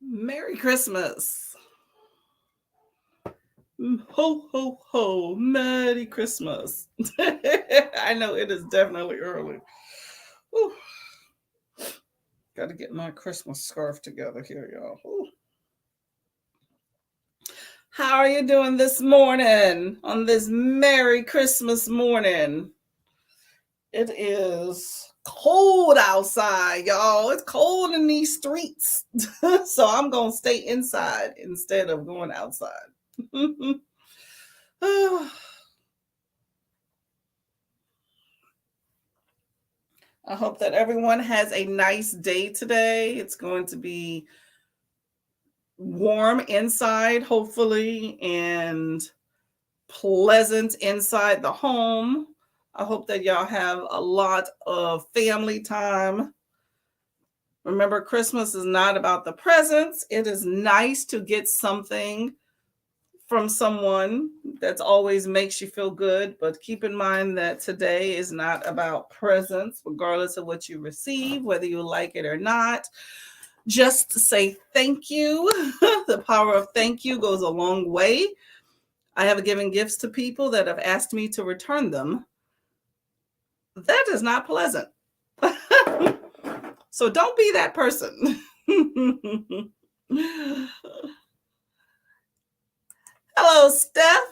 Merry Christmas. Ho, ho, ho. Merry Christmas. I know it is definitely early. Whew. Got to get my Christmas scarf together here, y'all. Whew. How are you doing this morning on this Merry Christmas morning? It is cold outside, y'all. It's cold in these streets. So I'm going to stay inside instead of going outside. I hope that everyone has a nice day today. It's going to be warm inside, hopefully, and pleasant inside the home. I hope that y'all have a lot of family time. Remember, Christmas is not about the presents. It is nice to get something from someone that always makes you feel good, but keep in mind that today is not about presents, regardless of what you receive, whether you like it or not. Just say thank you. The power of thank you goes a long way. I have given gifts to people that have asked me to return them. That is not pleasant. So don't be that person. Hello, Steph.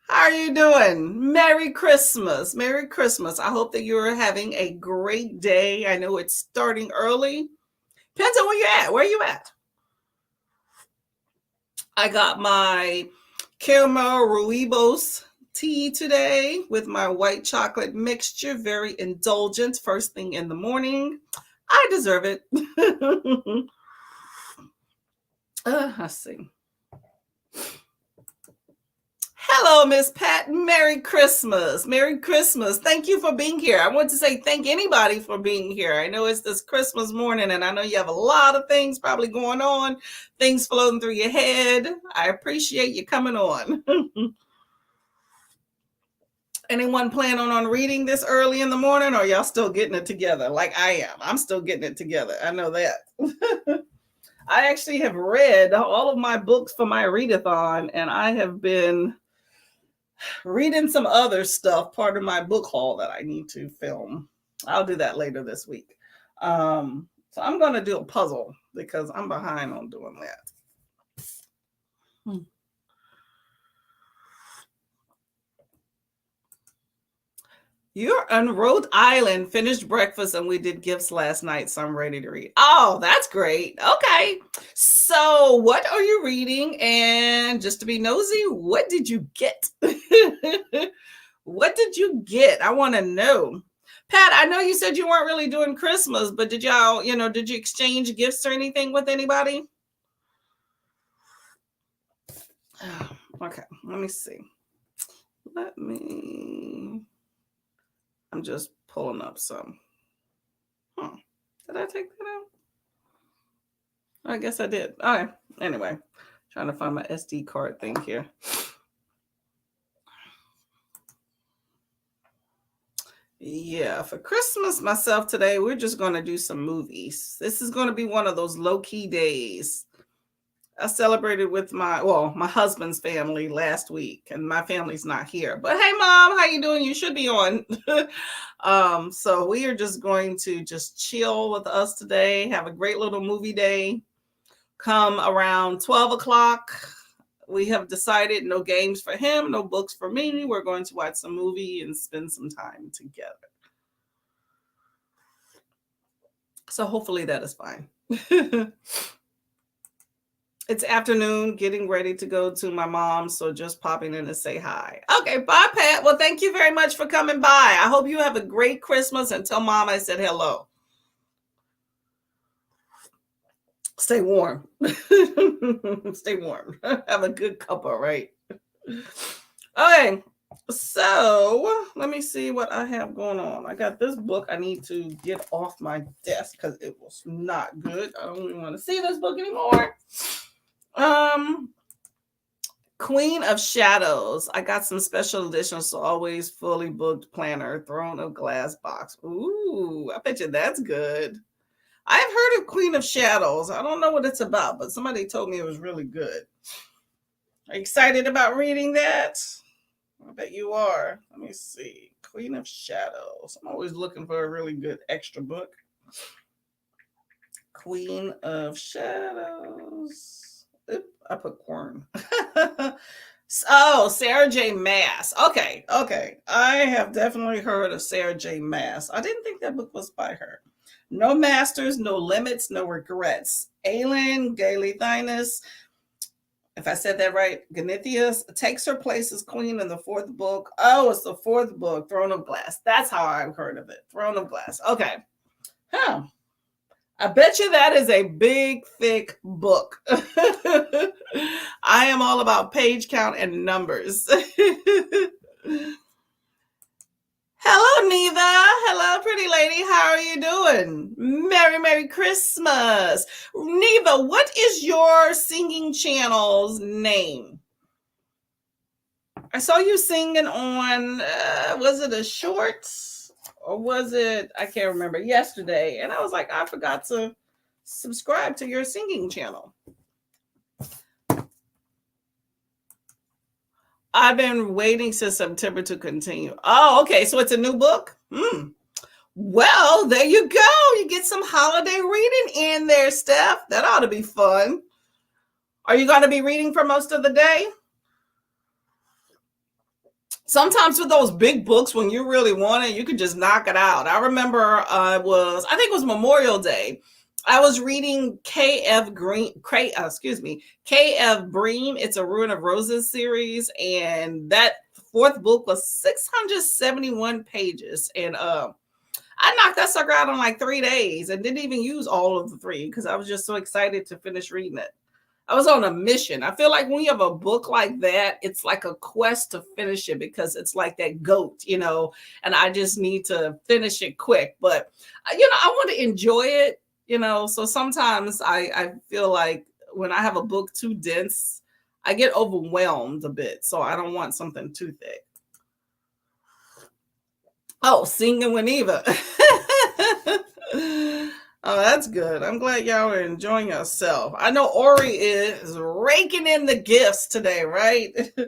How are you doing? Merry Christmas. Merry Christmas. I hope that you're having a great day. I know it's starting early. Depends on where you're at. Where are you at? I got my caramel rooibos tea today with my white chocolate mixture. Very indulgent. First thing in the morning. I deserve it. Let's see. Hello, Miss Pat. Merry Christmas. Merry Christmas. Thank you for being here. I want to say thank anybody for being here. I know it's this Christmas morning, and I know you have a lot of things probably going on, things floating through your head. I appreciate you coming on. Anyone planning on reading this early in the morning, or y'all still getting it together like I am? I'm still getting it together. I know that. I actually have read all of my books for my readathon, and I have been reading some other stuff, part of my book haul that I need to film. I'll do that later this week. So I'm going to do a puzzle because I'm behind on doing that. You're on Rhode Island, finished breakfast, and we did gifts last night, so I'm ready to read. Oh, that's great. Okay. So, what are you reading? And just to be nosy, what did you get? What did you get? I want to know. Pat, I know you said you weren't really doing Christmas, but did y'all, did you exchange gifts or anything with anybody? Okay, let me see. I'm just pulling up some. Did I take that out? I guess I did. All right. Anyway, trying to find my SD card thing here. Yeah, for Christmas myself today, we're just going to do some movies. This is going to be one of those low-key days. I celebrated with my husband's family last week, and my family's not here. But hey, Mom, how you doing? You should be on. So we are just going to just chill with us today, have a great little movie day. Come around 12 o'clock. We have decided no games for him, no books for me. We're going to watch some movie and spend some time together. So hopefully that is fine. It's afternoon, getting ready to go to my mom's, so just popping in to say hi. Okay, bye, Pat. Well, thank you very much for coming by. I hope you have a great Christmas, and tell Mom I said hello. Stay warm. Stay warm. Have a good cuppa, right? Okay, so let me see what I have going on. I got this book I need to get off my desk because it was not good. I don't even want to see this book anymore. Queen of Shadows. I got some special editions, so always fully booked planner, Throne of Glass box. Ooh, I bet you that's good. I've heard of Queen of Shadows. I don't know what it's about, but somebody told me it was really good. Are you excited about reading that? I bet you are. Let me see. Queen of Shadows. I'm always looking for a really good extra book. Queen of Shadows. Oop, I put Quern. Oh, Sarah J. Maas. Okay, okay. I have definitely heard of Sarah J. Maas. I didn't think that book was by her. No Masters, No Limits, No Regrets. Aelin Galathynis, if I said that right, Genethius takes her place as queen in the fourth book. Oh, it's the fourth book, Throne of Glass. That's how I've heard of it. Throne of Glass. Okay. Huh. I bet you that is a big, thick book. I am all about page count and numbers. Hello, Neva. Hello, pretty lady. How are you doing? Merry Christmas. Neva, what is your singing channel's name? I saw you singing on, was it a shorts or was it, I can't remember, yesterday. And I was like, I forgot to subscribe to your singing channel. I've been waiting since September to continue. Oh, okay. So it's a new book? Well, there you go. You get some holiday reading in there, Steph. That ought to be fun. Are you going to be reading for most of the day? Sometimes with those big books, when you really want it, you can just knock it out. I remember I think it was Memorial Day. I was reading K.F. Bream. It's a Ruin of Roses series. And that fourth book was 671 pages. And I knocked that sucker out in like 3 days and didn't even use all of the 3 because I was just so excited to finish reading it. I was on a mission. I feel like when you have a book like that, it's like a quest to finish it because it's like that goat, and I just need to finish it quick. But, I want to enjoy it, so sometimes I feel like when I have a book too dense, I get overwhelmed a bit. So I don't want something too thick. Oh, singing with Eva. Oh, that's good. I'm glad y'all are enjoying yourself. I know Ori is raking in the gifts today, right? All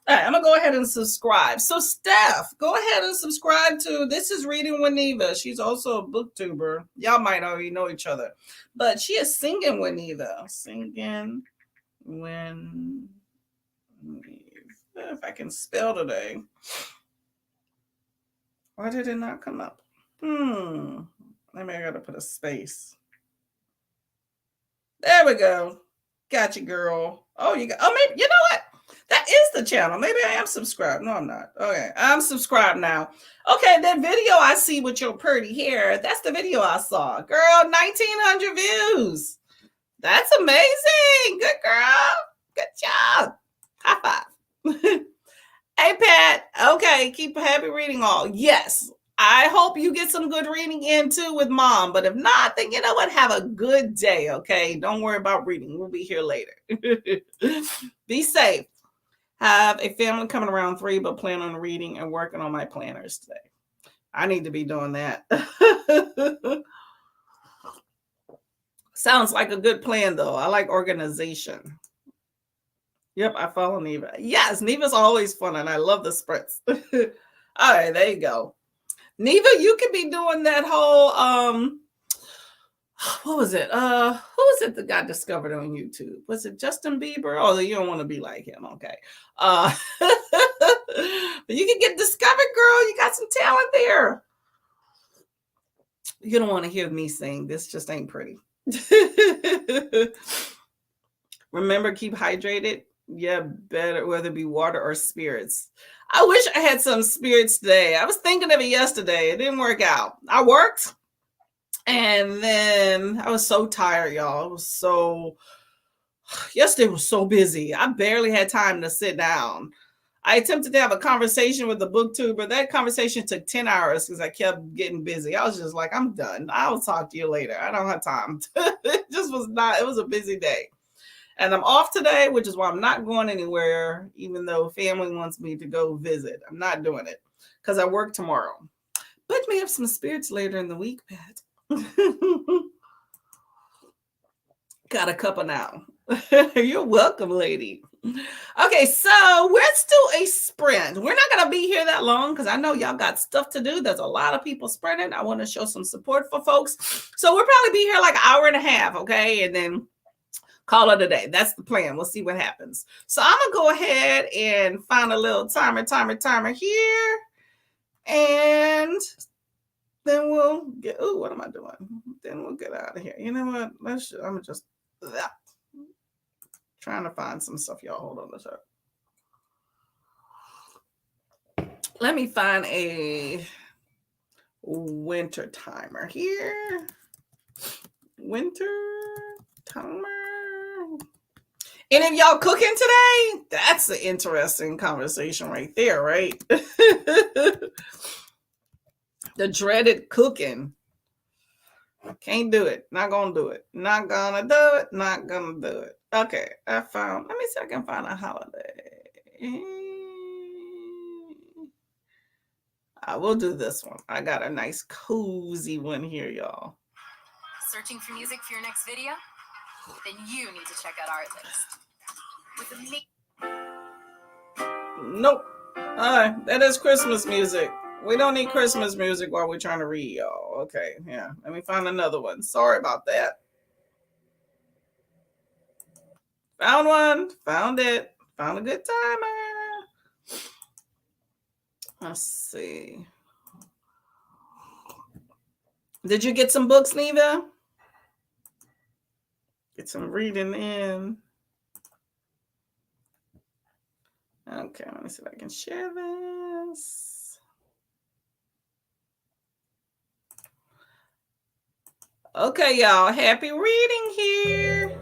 right, I'm going to go ahead and subscribe. So, Steph, go ahead and subscribe to This is Reading with Neva. She's also a booktuber. Y'all might already know each other. But she is singing with Neva. Singing when if I can spell today. Why did it not come up? Maybe I gotta put a space. There we go. Gotcha, girl. Oh, maybe you know what? That is the channel. Maybe I am subscribed. No, I'm not. Okay, I'm subscribed now. Okay, that video I see with your pretty hair, that's the video I saw. Girl, 1,900 views. That's amazing. Good girl. Good job. High five. Hey, Pat. Okay, keep happy reading all. Yes. I hope you get some good reading in too with Mom. But if not, then you know what? Have a good day, okay? Don't worry about reading. We'll be here later. Be safe. Have a family coming around 3, but plan on reading and working on my planners today. I need to be doing that. Sounds like a good plan, though. I like organization. Yep, I follow Neva. Yes, Neva's always fun, and I love the sprints. All right, there you go. Neva, you could be doing that whole what was it? Who was it that got discovered on YouTube? Was it Justin Bieber? Oh, you don't want to be like him, okay. But you can get discovered, girl. You got some talent there. You don't want to hear me sing. This just ain't pretty. Remember, keep hydrated. Yeah, better, whether it be water or spirits. I wish I had some spirits today. I was thinking of it yesterday. It didn't work out. I worked, and then I was so tired, y'all. Yesterday was so busy. I barely had time to sit down. I attempted to have a conversation with the booktuber. That conversation took 10 hours because I kept getting busy. I was just like, I'm done. I'll talk to you later. I don't have time. It was a busy day. And I'm off today, which is why I'm not going anywhere, even though family wants me to go visit. I'm not doing it because I work tomorrow. But may have some spirits later in the week, Pat. Got a couple now. You're welcome, lady. Okay, so let's do a sprint. We're not going to be here that long because I know y'all got stuff to do. There's a lot of people sprinting. I want to show some support for folks. So we'll probably be here like an hour and a half, okay? And then call it a day. That's the plan. We'll see what happens. So I'm going to go ahead and find a little timer here. And then we'll get, oh, what am I doing? Then we'll get out of here. You know what? I'm just trying to find some stuff. Y'all hold on a second. Let me find a winter timer here. Winter timer. And if y'all cooking today, that's an interesting conversation right there, right? The dreaded cooking. Can't do it. Not gonna do it. Not gonna do it. Not gonna do it. Okay, I found. Let me see if I can find a holiday. I will do this one. I got a nice cozy one here, y'all. Searching for music for your next video? Then you need to check out our list. Nope. That is Christmas music. We don't need Christmas music while we're trying to read, y'all. Okay, yeah. Let me find another one. Sorry about that. Found one. Found it. Found a good timer. Let's see. Did you get some books, Neva? Get some reading in. Okay, let me see if I can share this. Okay, y'all. Happy reading here.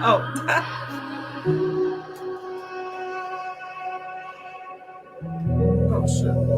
Oh. Oh shit.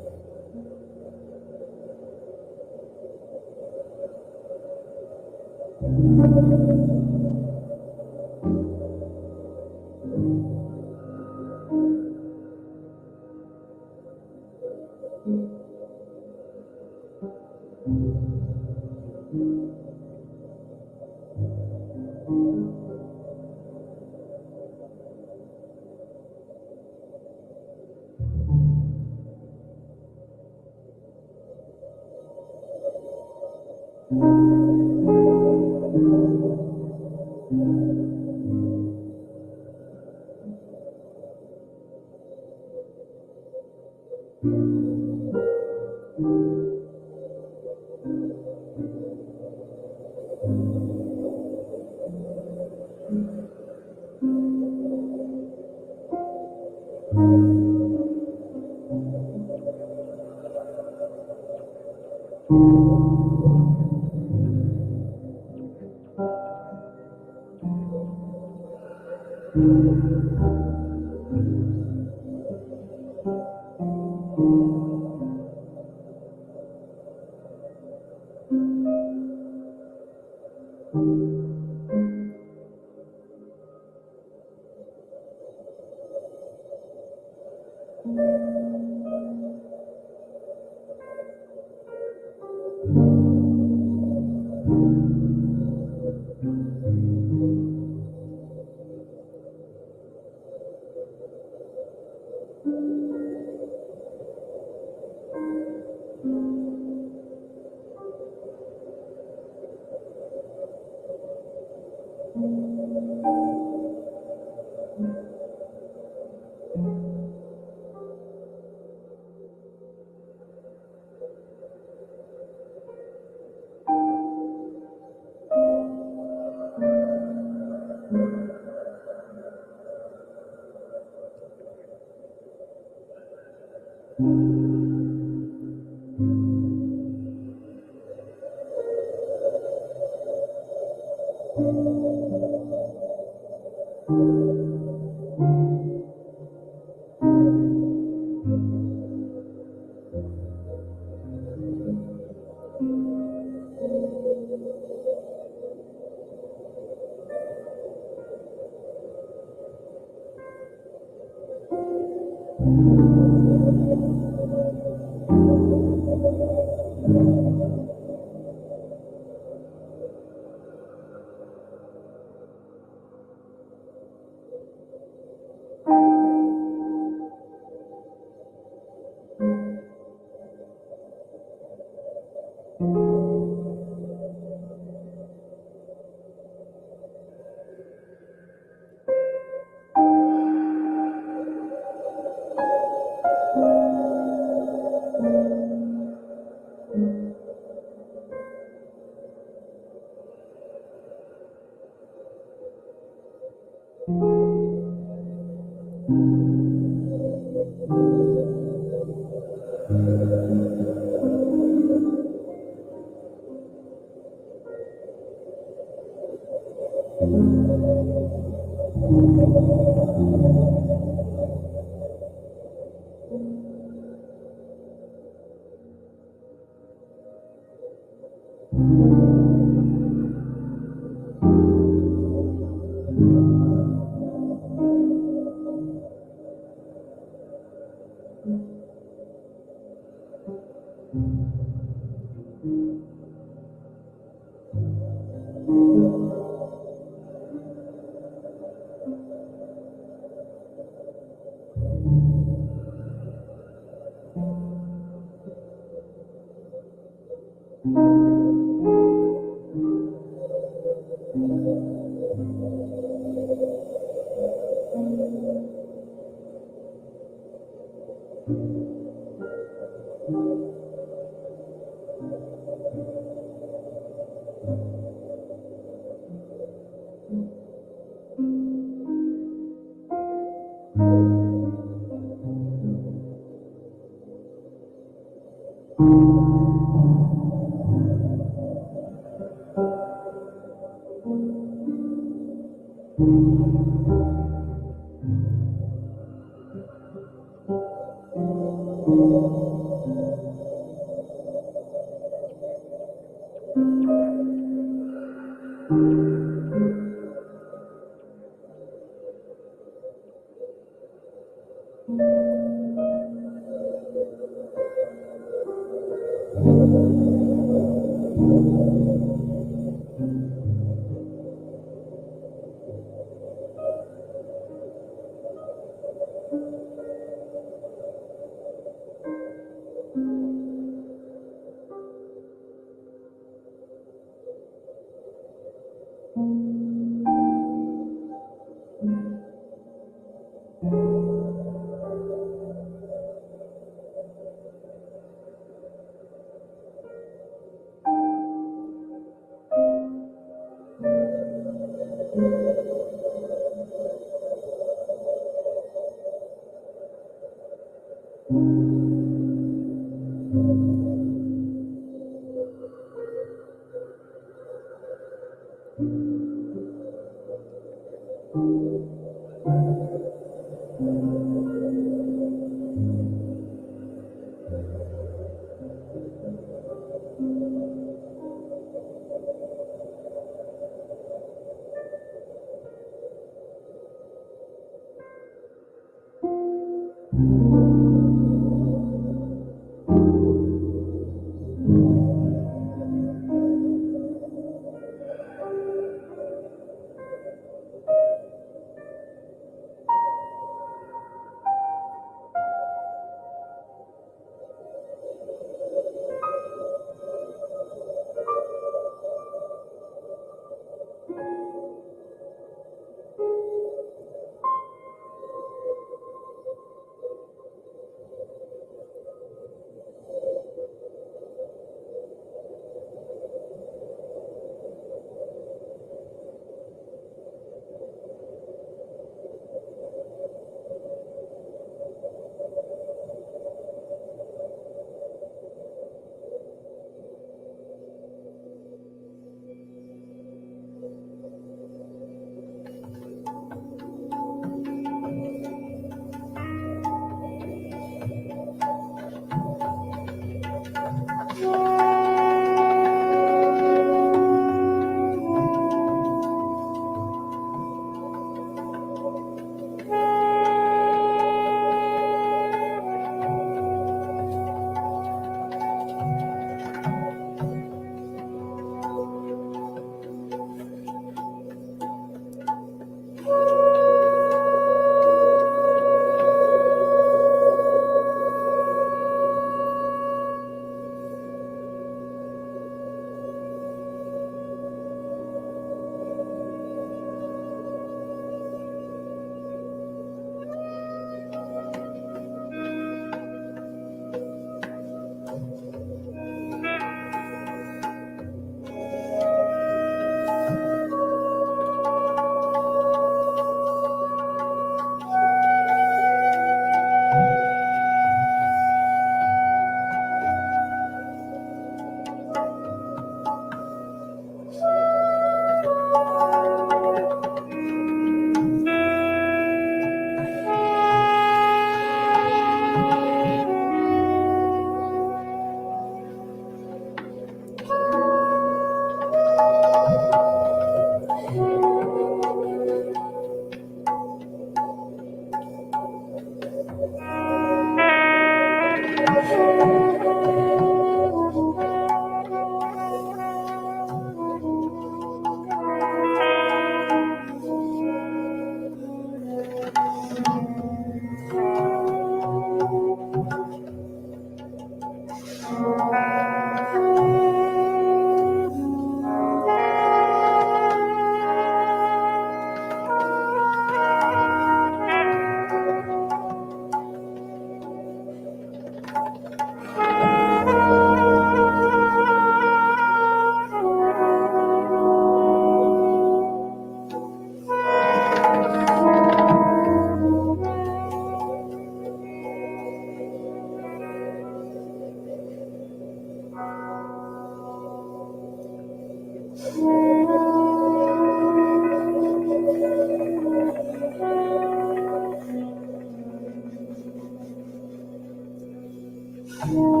Hello.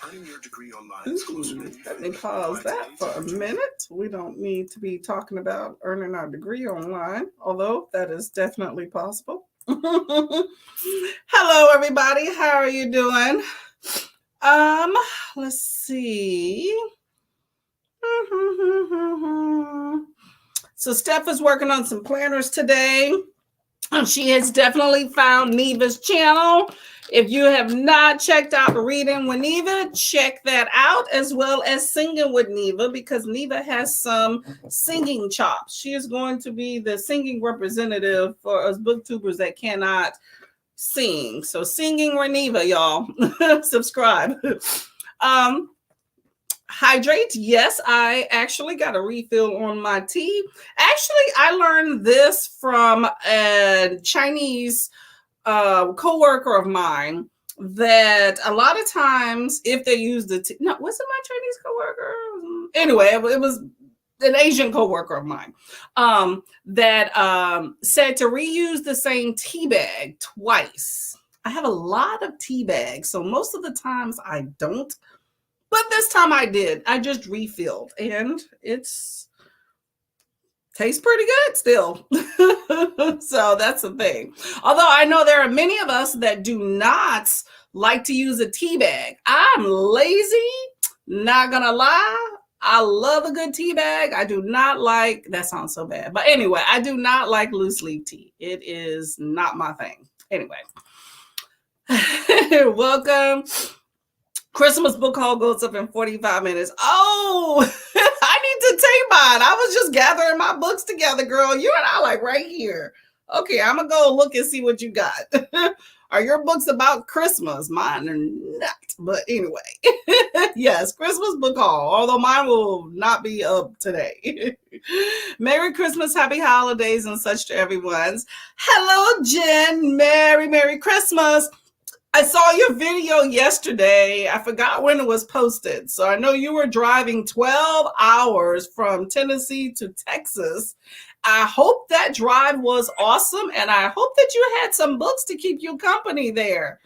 Earning your degree online is closer than Let me pause that for a minute. We don't need to be talking about earning our degree online, although that is definitely possible. Hello, everybody. How are you doing? Let's see. So Steph is working on some planners today. She has definitely found Neva's channel. If you have not checked out Reading with Neva, check that out, as well as Singing with Neva, because Neva has some singing chops. She is going to be the singing representative for us booktubers that cannot sing. So Singing with Neva, y'all. Subscribe. Hydrate. Yes, I actually got a refill on my tea. Actually, I learned this from a Chinese co-worker of mine, that a lot of times if they use the tea, no, was it my Chinese co-worker? Anyway, it was an Asian co-worker of mine that said to reuse the same tea bag twice. I have a lot of tea bags, so most of the times I don't. But this time I did. I just refilled, and tastes pretty good still. So that's the thing. Although I know there are many of us that do not like to use a tea bag. I'm lazy, not gonna lie. I love a good tea bag. I do not like, that sounds so bad. But anyway, I do not like loose leaf tea. It is not my thing. Anyway, welcome. Christmas book haul goes up in 45 minutes. Oh, I need to take mine. I was just gathering my books together, girl. You and I like right here. Okay, I'm going to go look and see what you got. Are your books about Christmas? Mine are not. But anyway, yes, Christmas book haul, although mine will not be up today. Merry Christmas, happy holidays, and such to everyone's. Hello, Jen. Merry Christmas. I saw your video yesterday. I forgot when it was posted. So I know you were driving 12 hours from Tennessee to Texas. I hope that drive was awesome, and I hope that you had some books to keep you company there.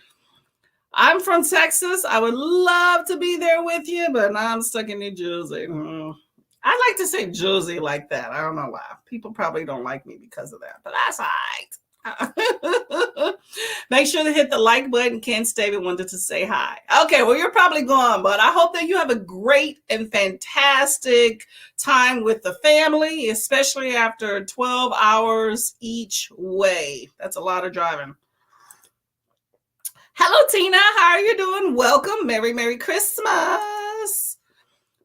I'm from Texas. I would love to be there with you, but I'm stuck in New Jersey. I like to say Jersey like that. I don't know why. People probably don't like me because of that, but that's all right. Make sure to hit the like button. Ken David wanted to say hi. Okay, well, you're probably gone, but I hope that you have a great and fantastic time with the family, especially after 12 hours each way. That's a lot of driving. Hello, Tina. How are you doing? Welcome. Merry Christmas.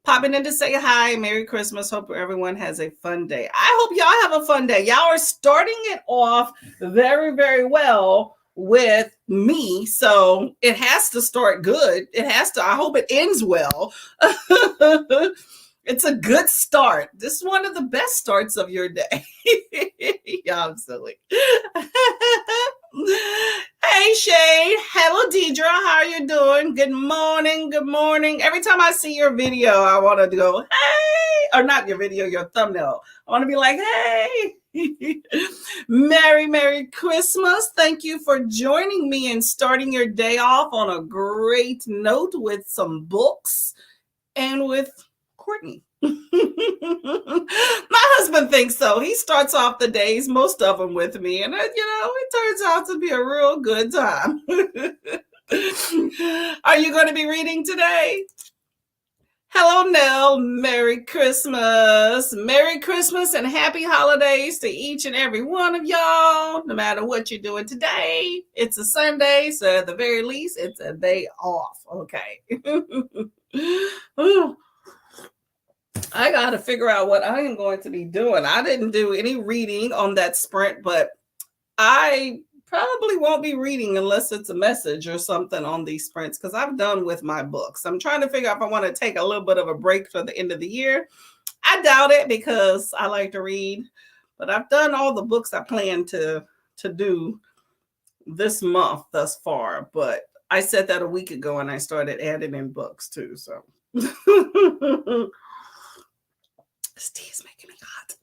Popping in to say hi. Merry Christmas. Hope everyone has a fun day. I hope y'all have a fun day. Y'all are starting it off very well with me. So it has to start good. It has to. I hope it ends well. It's a good start. This is one of the best starts of your day. Y'all, I'm silly. Hey, Shade. Hello, Deidre. How are you doing? Good morning. Good morning. Every time I see your video, I want to go, hey, or not your video, your thumbnail. I want to be like, hey. Merry Christmas. Thank you for joining me and starting your day off on a great note with some books and with Courtney. My husband thinks so. He starts off the days, most of them with me, and it turns out to be a real good time. Are you going to be reading today? Hello, Nell. Merry Christmas. Merry Christmas and happy holidays to each and every one of y'all, no matter what you're doing today. It's a Sunday, so at the very least, it's a day off. Okay. I got to figure out what I am going to be doing. I didn't do any reading on that sprint, but I probably won't be reading unless it's a message or something on these sprints because I'm done with my books. I'm trying to figure out if I want to take a little bit of a break for the end of the year. I doubt it because I like to read, but I've done all the books I plan to do this month thus far, but I said that a week ago and I started adding in books too, so. This tea is making me hot.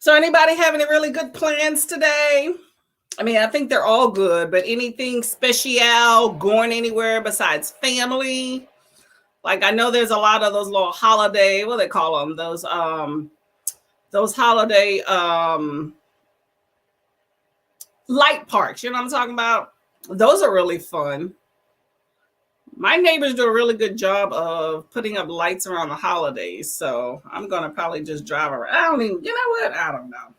So anybody have any really good plans today? I mean, I think they're all good, but anything special going anywhere besides family? Like I know there's a lot of those little holiday, what do they call them? Those holiday light parks, you know what I'm talking about? Those are really fun. My neighbors do a really good job of putting up lights around the holidays. So I'm going to probably just drive around. You know what? I don't know.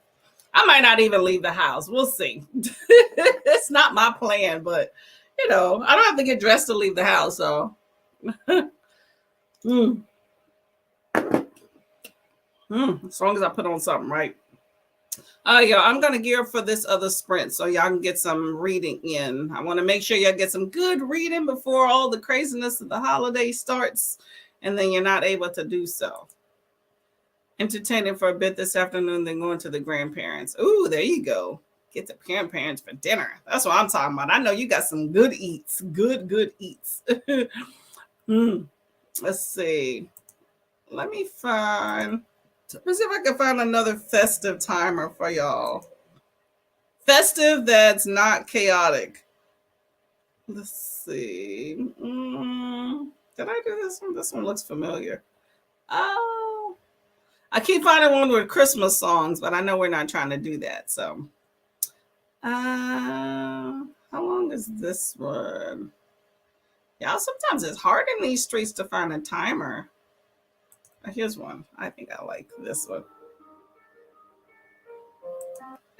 I might not even leave the house. We'll see. It's not my plan, but I don't have to get dressed to leave the house. So as long as I put on something, right? Yeah, I'm going to gear up for this other sprint so y'all can get some reading in. I want to make sure y'all get some good reading before all the craziness of the holiday starts, and then you're not able to do so. Entertaining for a bit this afternoon, then going to the grandparents. Ooh, there you go. Get the grandparents for dinner. That's what I'm talking about. I know you got some good eats. Good eats. Let's see. Let me see if I can find another festive timer for y'all. Festive that's not chaotic. Let's see. Did I do this one? This one looks familiar. Oh, I keep finding one with Christmas songs, but I know we're not trying to do that. So, how long is this one? Y'all, sometimes it's hard in these streets to find a timer. Here's one. I think I like this one.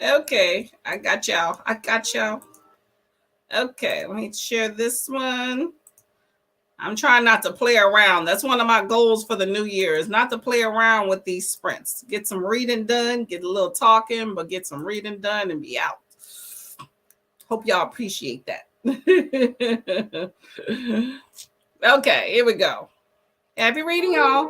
Okay, I got y'all. Okay, let me share this one. I'm trying not to play around. That's one of my goals for the new year is not to play around with these sprints. Get some reading done, get a little talking, but get some reading done and be out. Hope y'all appreciate that. Okay, here we go. Happy reading, y'all.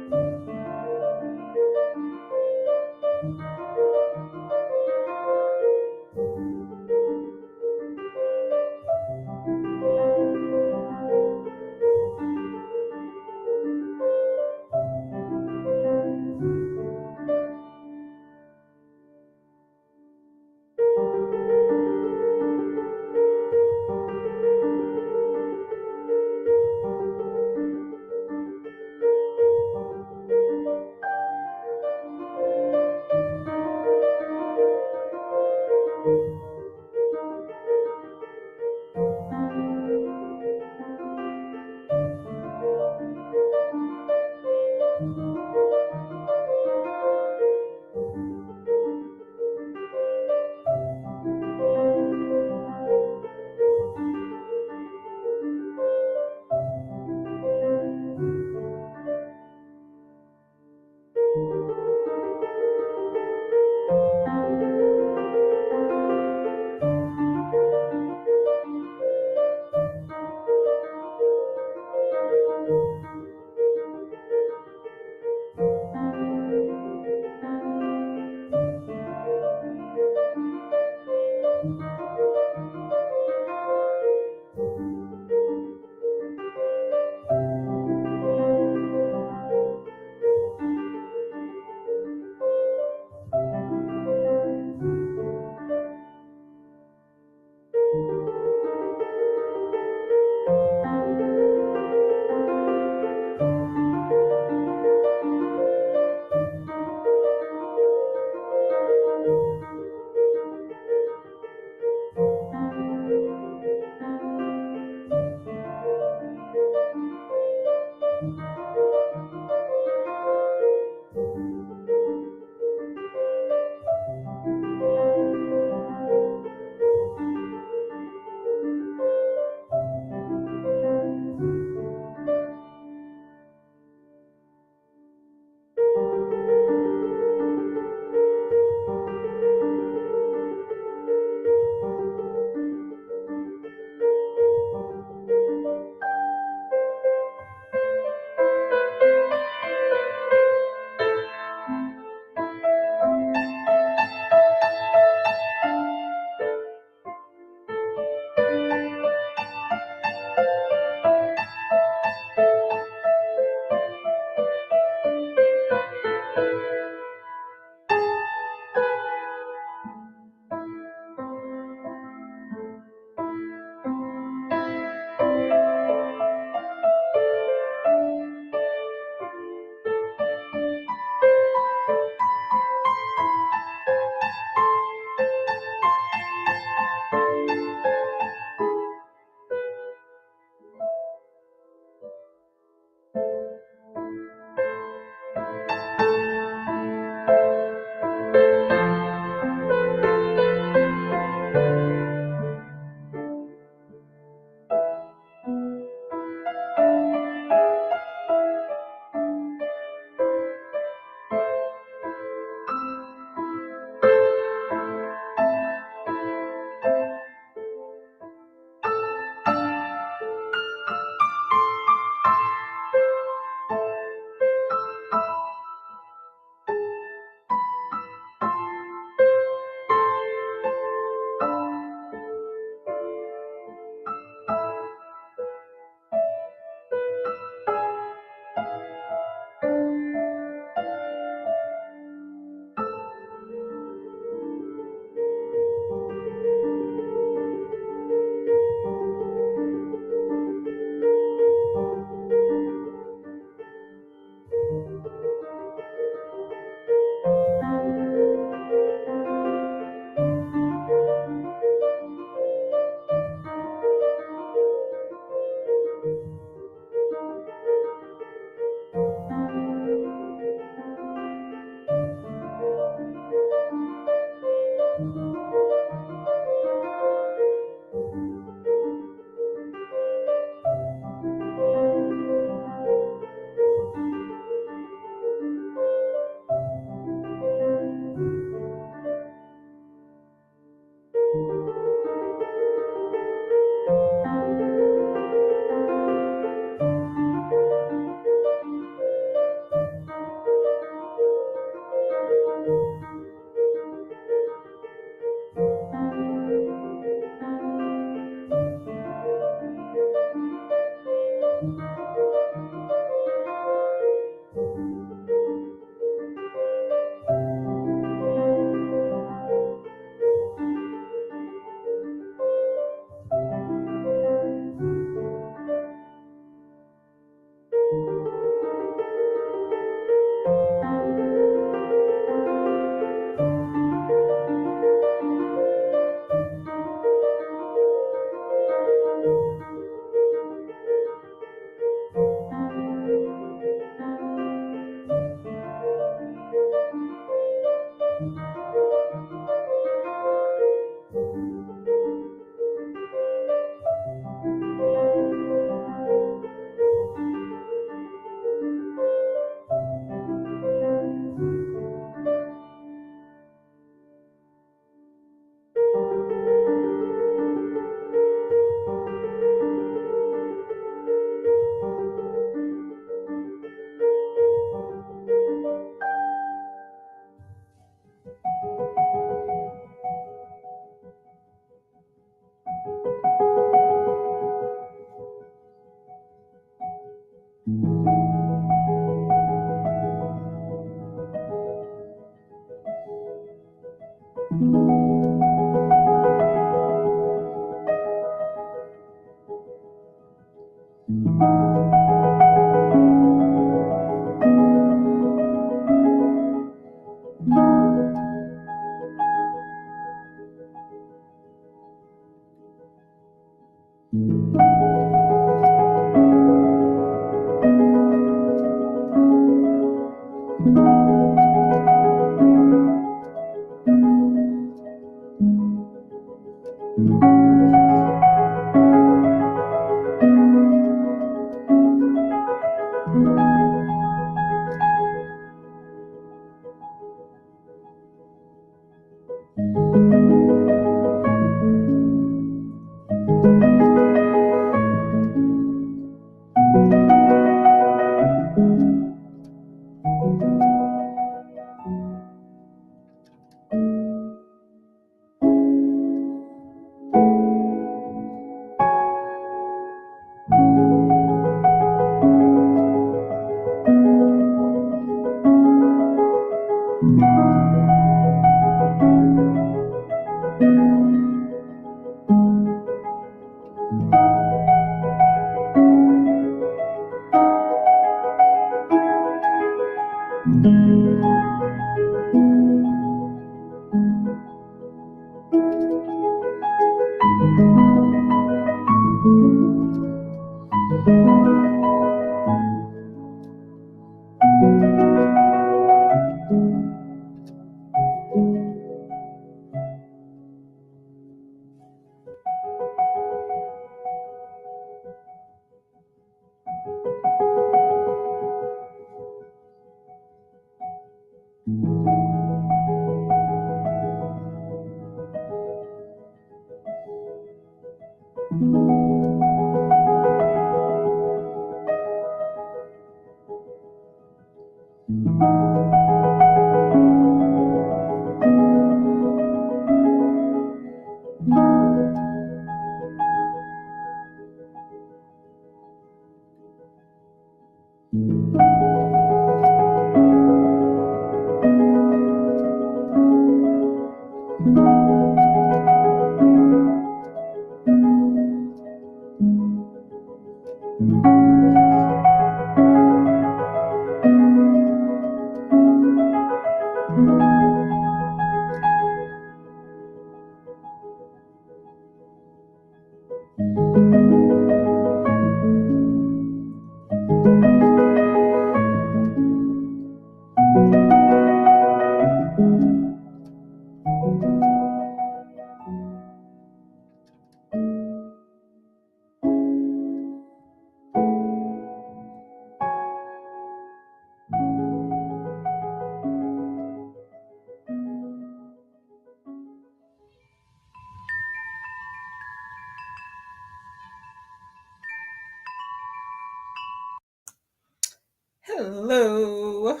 Hello.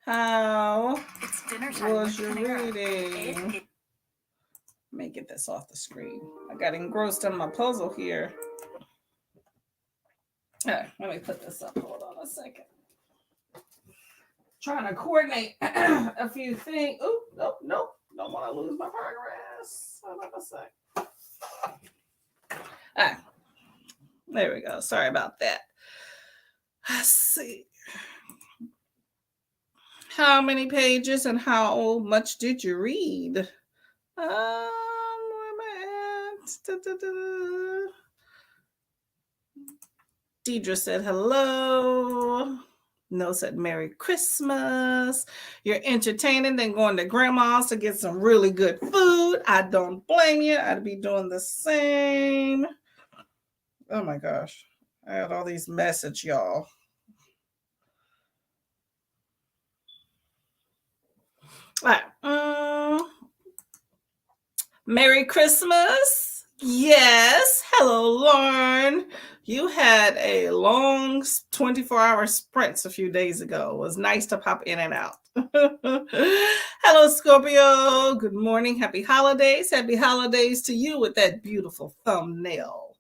How It's dinner time was with your Panera. reading? Let me get this off the screen. I got engrossed in my puzzle here. Let me put this up. Hold on a second. Trying to coordinate a few things. Oh, nope. Don't want to lose my progress. Hold on a sec. There we go. Sorry about that. Let's see. How many pages and how much did you read? Where am I at? Deidre said hello. No said Merry Christmas. You're entertaining, then going to grandma's to get some really good food. I don't blame you. I'd be doing the same. Oh my gosh. I had all these messages, y'all. All right. Merry Christmas. Yes. Hello, Lauren. You had a long 24-hour sprint a few days ago. It was nice to pop in and out. Hello, Scorpio. Good morning. Happy holidays. Happy holidays to you with that beautiful thumbnail.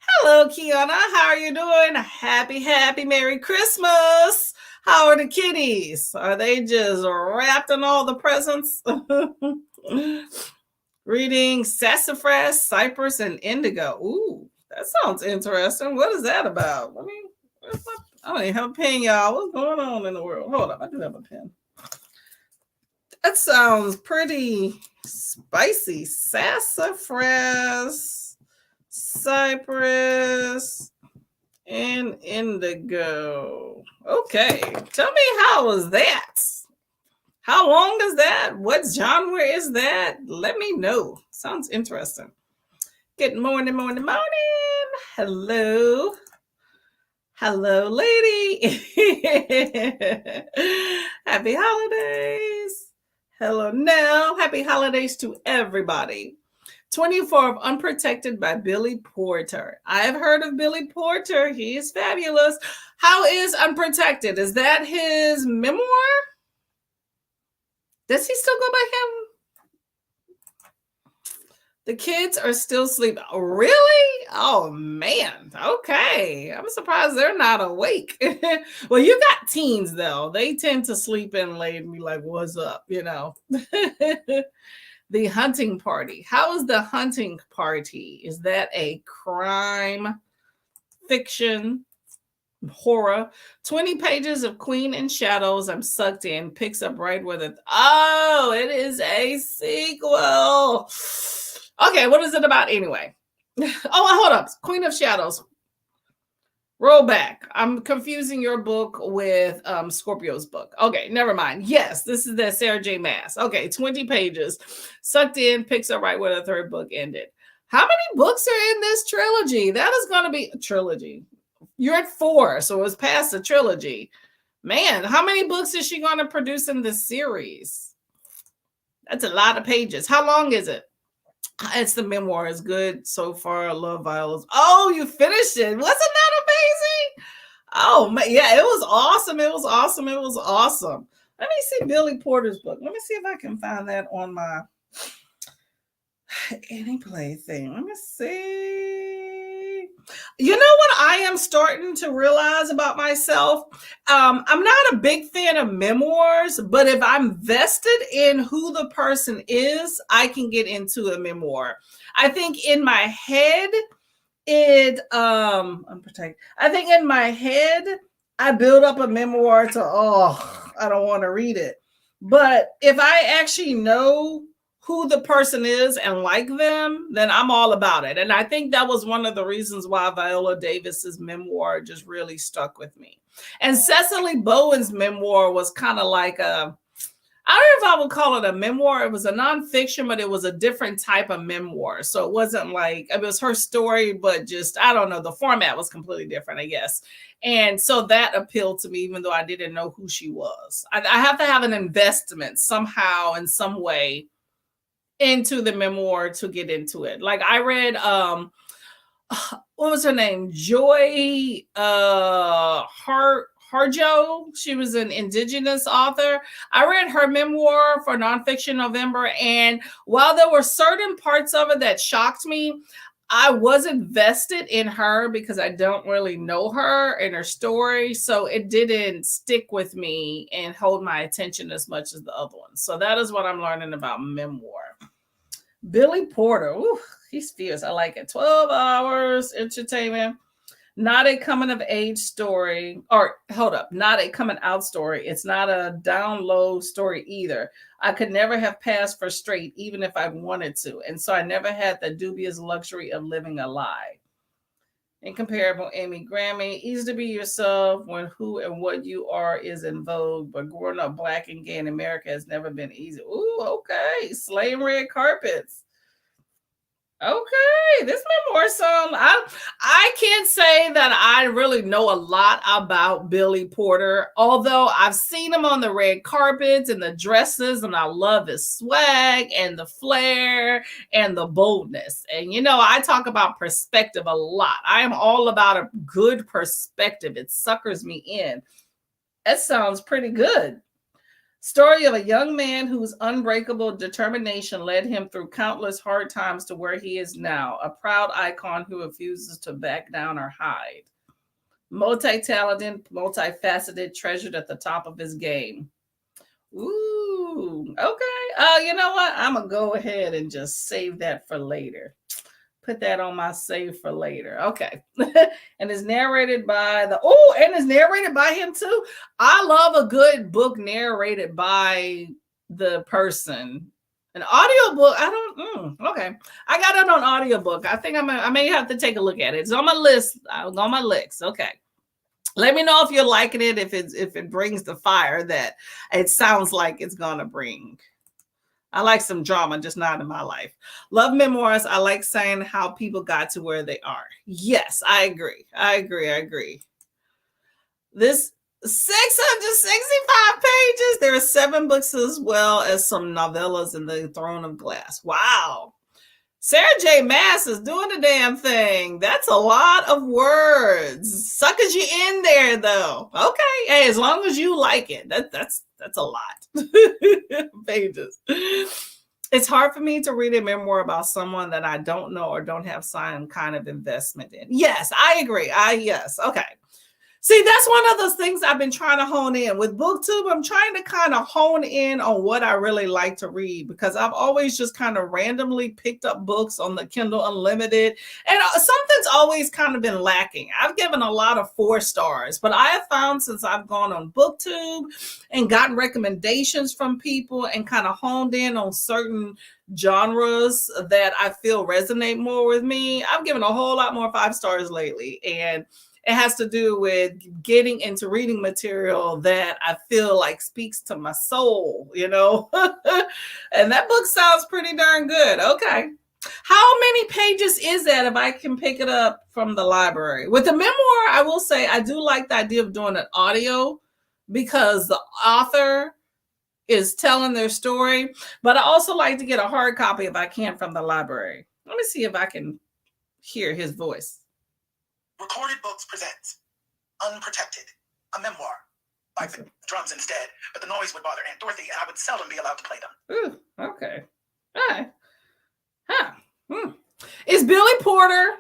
Hello, Kiana. How are you doing? Happy Merry Christmas. How are the kitties? Are they just wrapped in all the presents? Reading Sassafras, Cypress, and Indigo. Ooh, that sounds interesting. What is that about? I don't even have a pen, y'all. What's going on in the world? Hold on, I do have a pen. That sounds pretty spicy. Sassafras, Cypress, and Indigo. Okay, tell me, how was that? How long is that? What genre is that? Let me know. Sounds interesting. Good morning. Hello. Hello, lady. Happy holidays. Hello, Nell. Happy holidays to everybody. 24 of Unprotected by Billy Porter. I have heard of Billy Porter. He is fabulous. How is Unprotected? Is that his memoir? Does he still go by him? The kids are still sleeping. Oh, really? Oh, man. Okay. I'm surprised they're not awake. Well, you got teens, though. They tend to sleep in late and be like, what's up? The Hunting Party. How is The Hunting Party? Is that a crime, fiction, horror? 20 pages of Queen and Shadows. I'm sucked in. Picks up right with it. Oh, it is a sequel. Okay, what is it about anyway? Oh, hold up. Queen of Shadows. Roll back. I'm confusing your book with Scorpio's book. Okay, never mind. Yes, this is that Sarah J. Maas. Okay, 20 pages. Sucked in, picks up right where the third book ended. How many books are in this trilogy? That is going to be a trilogy. You're at 4, so it's past the trilogy. Man, how many books is she going to produce in this series? That's a lot of pages. How long is it? It's the memoir. It's good so far. I love Viola's. Oh, you finished it. Wasn't that amazing? Oh, man. Yeah, it was awesome. It was awesome. It was awesome. Let me see Billy Porter's book. Let me see if I can find that on my any play thing. Let me see. You know what I am starting to realize about myself? I'm not a big fan of memoirs, but if I'm vested in who the person is, I can get into a memoir. I think in my head, I think in my head, I build up a memoir to, I don't want to read it. But if I actually know who the person is and like them, then I'm all about it. And I think that was one of the reasons why Viola Davis's memoir just really stuck with me. And Cecily Bowen's memoir was kind of like I don't know if I would call it a memoir. It was a nonfiction, but it was a different type of memoir. So it wasn't like, it was her story, but just, I don't know, the format was completely different, I guess. And so that appealed to me, even though I didn't know who she was. I have to have an investment somehow, in some way, into the memoir to get into it. Like I read what was her name? Joy Harjo. She was an indigenous author. I read her memoir for Nonfiction November, and while there were certain parts of it that shocked me, I wasn't vested in her because I don't really know her and her story. So it didn't stick with me and hold my attention as much as the other ones. So that is what I'm learning about memoir. Billy Porter. Ooh, he's fierce. I like it. 12 hours entertainment. Not a coming of age story. Or hold up. Not a coming out story. It's not a down low story either. I could never have passed for straight even if I wanted to. And so I never had the dubious luxury of living a lie. Incomparable Amy Grammy. Easy to be yourself when who and what you are is in vogue. But growing up Black and gay in America has never been easy. Ooh, okay. Slaying red carpets. Okay, this memoir song. I can't say that I really know a lot about Billy Porter, although I've seen him on the red carpets and the dresses, and I love his swag and the flair and the boldness. And I talk about perspective a lot. I am all about a good perspective. It suckers me in. That sounds pretty good. Story of a young man whose unbreakable determination led him through countless hard times to where he is now, a proud icon who refuses to back down or hide. Multi-talented, multifaceted, treasured at the top of his game. Ooh, okay. You know what? I'm going to go ahead and just save that for later. Put that on my save for later. Okay. And it's narrated by it's narrated by him too. I love a good book narrated by the person. An audiobook, okay. I got it on audiobook. I think I may have to take a look at it. It's on my list. On my list. Okay. Let me know if you're liking it, if it brings the fire that it sounds like it's gonna bring. I like some drama, just not in my life. Love memoirs. I like saying how people got to where they are. Yes, I agree. This 665 pages. There are 7 books as well as some novellas in the Throne of Glass. Wow. Sarah J. Maas is doing the damn thing. That's a lot of words. Suckers you in there though. Okay. Hey, as long as you like it. That's a lot. Pages. It's hard for me to read a memoir about someone that I don't know or don't have some kind of investment in. Yes, I agree. Yes. Okay. See, that's one of those things I've been trying to hone in with BookTube. I'm trying to kind of hone in on what I really like to read, because I've always just kind of randomly picked up books on the Kindle Unlimited, and something's always kind of been lacking. I've given a lot of 4 stars, but I have found since I've gone on BookTube and gotten recommendations from people and kind of honed in on certain genres that I feel resonate more with me, I've given a whole lot more 5 stars lately. And it has to do with getting into reading material that I feel like speaks to my soul, you know? And that book sounds pretty darn good. Okay. How many pages is that if I can pick it up from the library? With the memoir, I will say I do like the idea of doing an audio because the author is telling their story, but I also like to get a hard copy if I can from the library. Let me see if I can hear his voice. Recorded Books presents Unprotected, a memoir. I played drums instead, but the noise would bother Aunt Dorothy, and I would seldom be allowed to play them. Ooh, okay. All right. Huh. Is Billy Porter,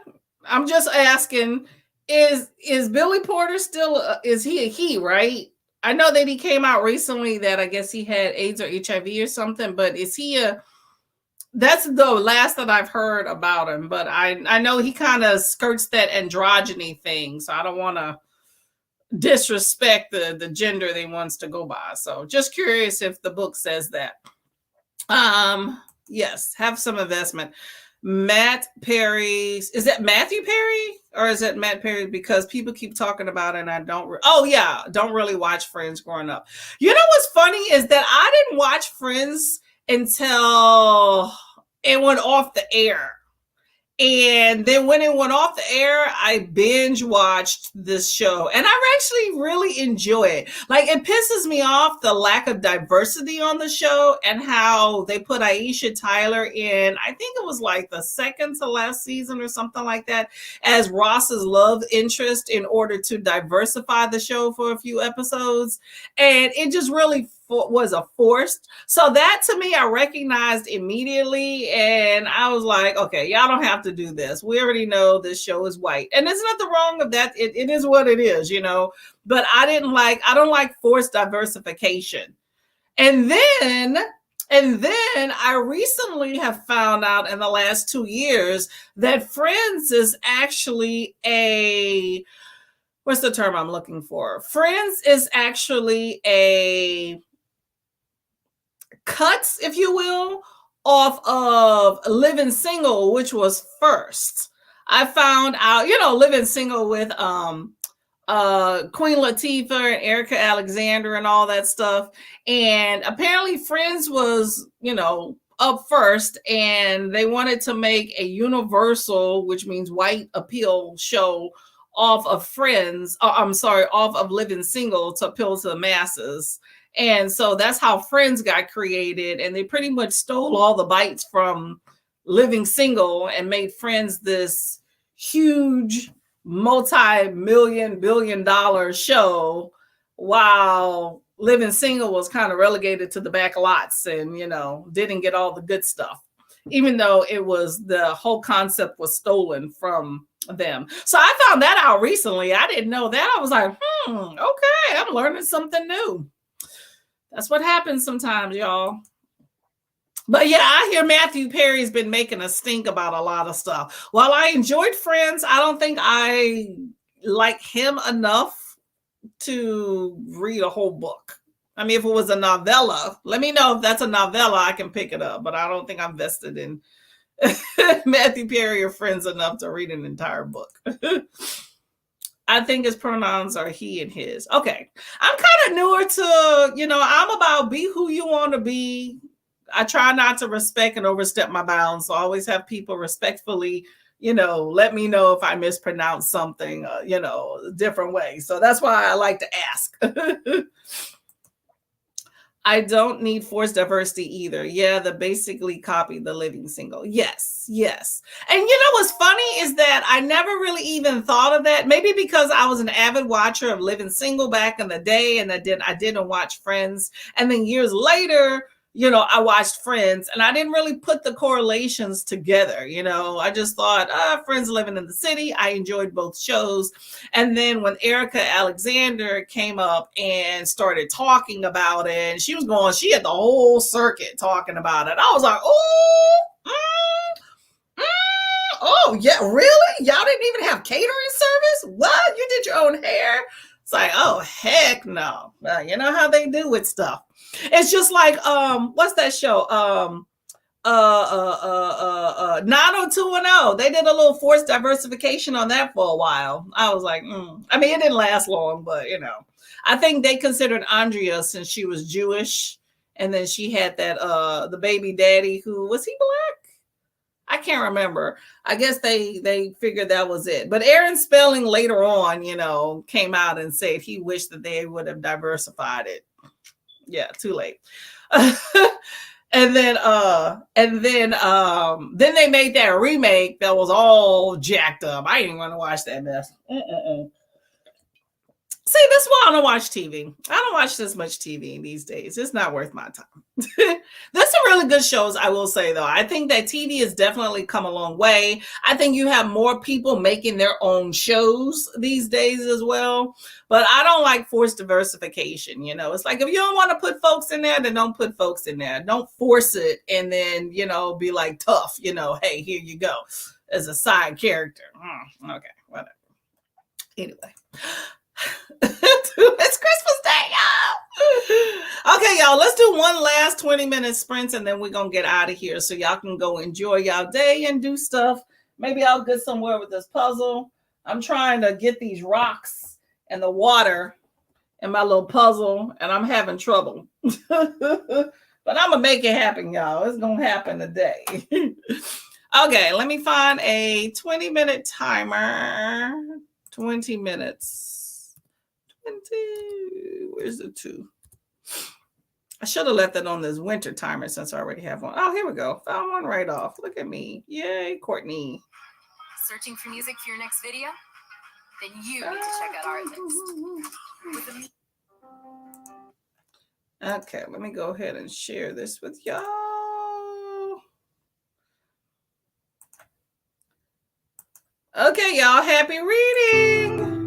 I'm just asking, is Billy Porter still, is he a he, right? I know that he came out recently that I guess he had AIDS or HIV or something, but is he that's the last that I've heard about him, but I know he kind of skirts that androgyny thing, so I don't want to disrespect the gender that he wants to go by. So just curious if the book says that. Yes, have some investment. Matt Perry, is that Matthew Perry or is it Matt Perry? Because people keep talking about it and I don't really watch Friends growing up. You know what's funny is that I didn't watch Friends until it went off the air. And then when it went off the air, I binge watched this show and I actually really enjoy it. Like, it pisses me off the lack of diversity on the show and how they put Aisha Tyler in, I think it was like the second to last season or something like that, as Ross's love interest in order to diversify the show for a few episodes. And it just really was a forced. So that to me, I recognized immediately. And I was like, okay, y'all don't have to do this. We already know this show is white. And there's nothing wrong with that. It is what it is, you know, but I don't like forced diversification. And then I recently have found out in the last 2 years that Friends is actually what's the term I'm looking for? Friends is actually a cuts, if you will, off of Living Single, which was first. I found out, you know, Living Single with Queen Latifah and Erica Alexander and all that stuff. And apparently Friends was, you know, up first, and they wanted to make a universal, which means white appeal show off of Friends. Off of Living Single to appeal to the masses. And so that's how Friends got created. And they pretty much stole all the bites from Living Single and made Friends this huge multi-million billion-dollar show, while Living Single was kind of relegated to the back lots and, you know, didn't get all the good stuff, even though the whole concept was stolen from them. So I found that out recently. I didn't know that. I was like, okay, I'm learning something new. That's what happens sometimes, y'all. But yeah, I hear Matthew Perry's been making a stink about a lot of stuff. While I enjoyed Friends, I don't think I like him enough to read a whole book. I mean, if it was a novella, let me know if that's a novella, I can pick it up. But I don't think I'm vested in Matthew Perry or Friends enough to read an entire book. I think his pronouns are he and his. Okay. I'm kind of newer to, you know, I'm about be who you want to be. I try not to respect and overstep my bounds. So I always have people respectfully let me know if I mispronounce something, different way. So that's why I like to ask. I don't need forced diversity either. Yeah, the basically copy the living single. Yes, yes. And what's funny is that I never really even thought of that. Maybe because I was an avid watcher of Living Single back in the day, and I didn't watch Friends. And then years later, I watched Friends, and I didn't really put the correlations together. I just thought, Friends living in the city. I enjoyed both shows. And then when Erica Alexander came up and started talking about it, she had the whole circuit talking about it. I was like, oh, yeah, really? Y'all didn't even have catering service? What? You did your own hair? It's like, oh, heck no. You know how they do with stuff. It's just like, what's that show? 90210. They did a little forced diversification on that for a while. I was like, I mean, it didn't last long, but I think they considered Andrea, since she was Jewish, and then she had that the baby daddy, who was he black? I can't remember. I guess they figured that was it. But Aaron Spelling later on, came out and said he wished that they would have diversified it. Yeah, too late. And then they made that remake that was all jacked up. I didn't want to watch that mess. See, that's why I don't watch TV. I don't watch this much TV these days. It's not worth my time. There's some really good shows, I will say, though. I think that TV has definitely come a long way. I think you have more people making their own shows these days as well. But I don't like forced diversification. It's like, if you don't want to put folks in there, then don't put folks in there. Don't force it and then, be like tough, hey, here you go, as a side character. Okay, whatever. Anyway. It's Christmas Day, y'all. Okay, y'all, let's do one last 20-minute sprints, and then we're gonna get out of here so y'all can go enjoy y'all day and do stuff. Maybe I'll get somewhere with this puzzle. I'm trying to get these rocks and the water in my little puzzle, and I'm having trouble. But I'm gonna make it happen, y'all. It's gonna happen today. Okay, let me find a 20-minute timer. 20 minutes. Where's the 2? I should have left it on this winter timer since I already have one. Oh, here we go. Found one right off. Look at me. Yay, Courtney. Searching for music for your next video? Then you need to check out Artist. Okay, let me go ahead and share this with y'all. Okay, y'all, happy reading.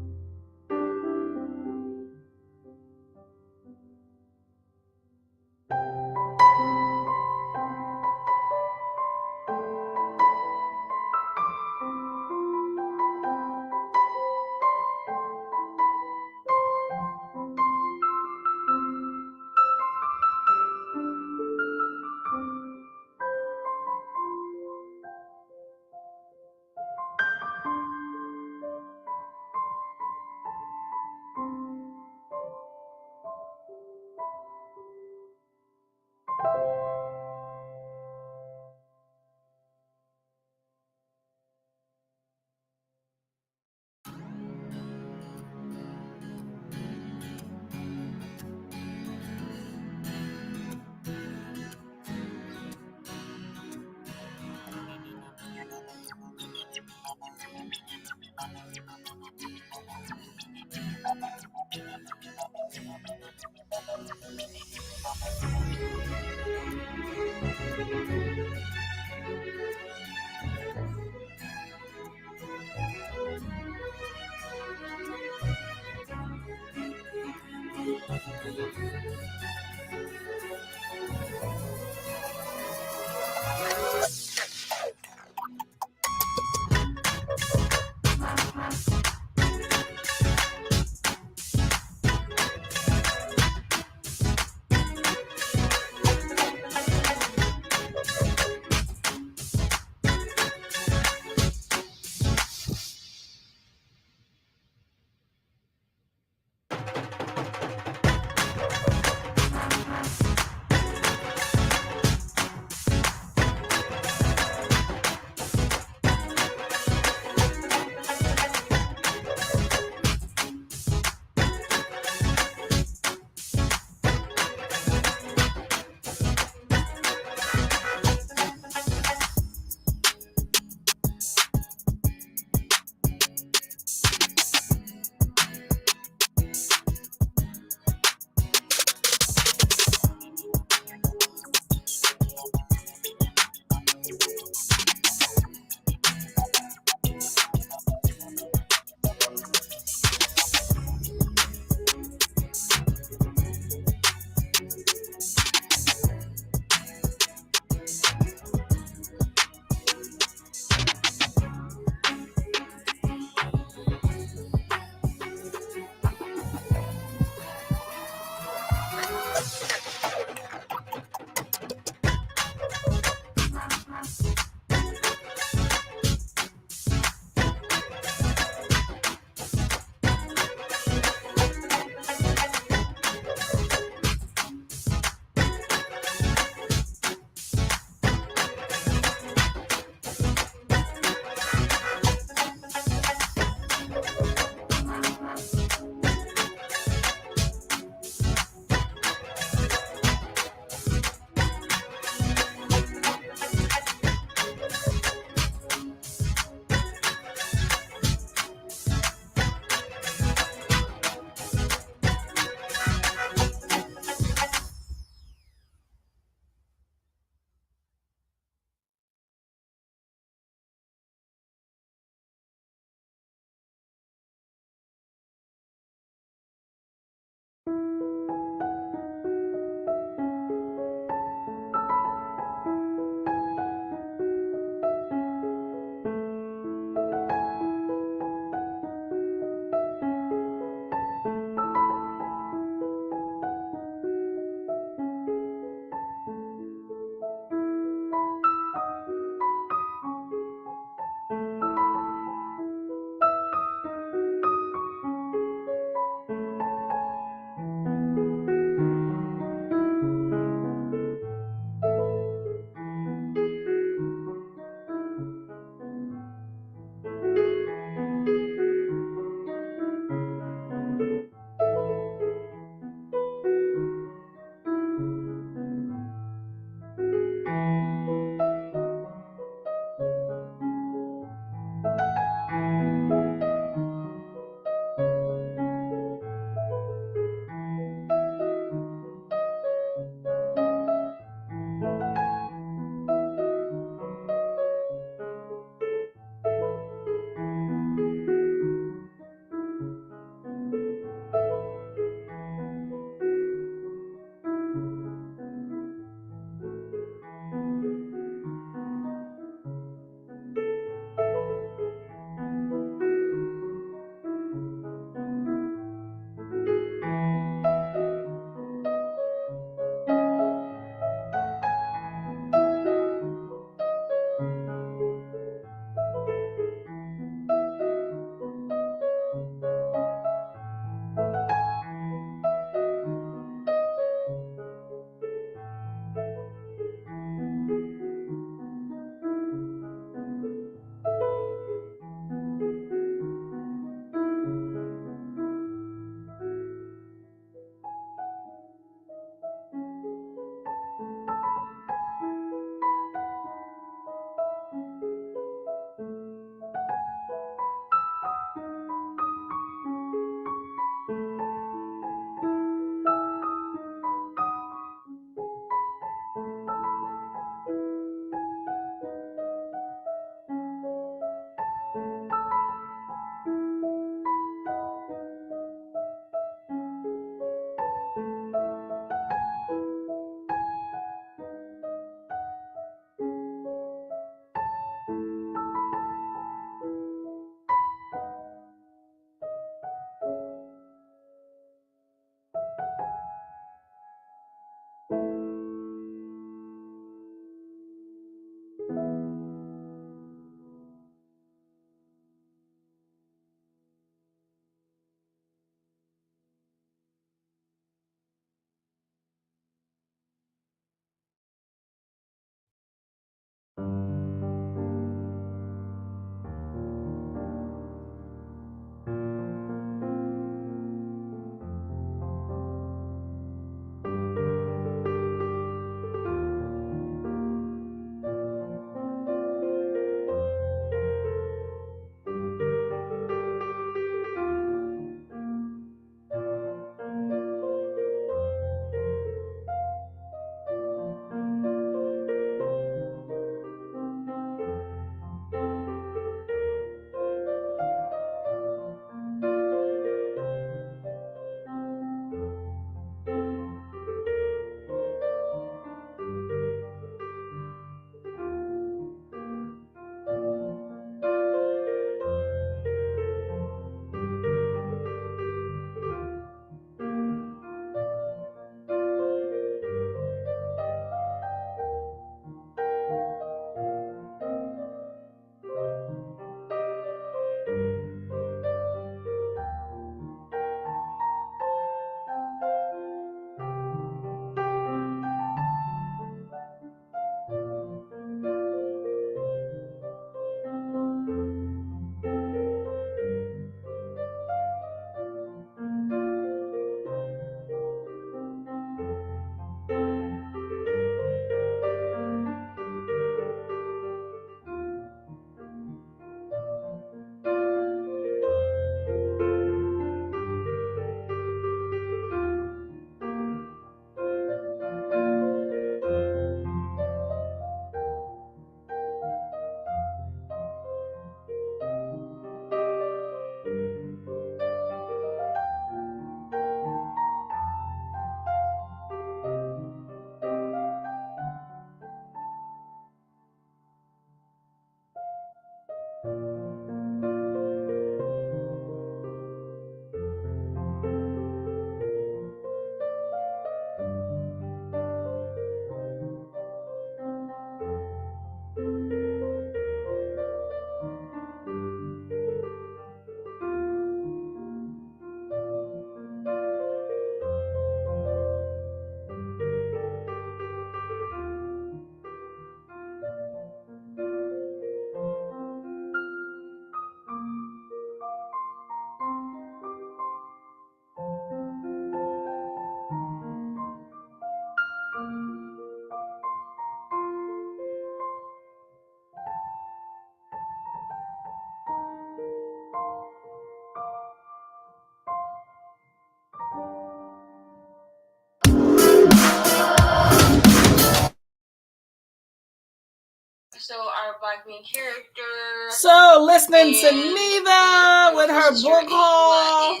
So our black main character. So listening to Neva with her book haul.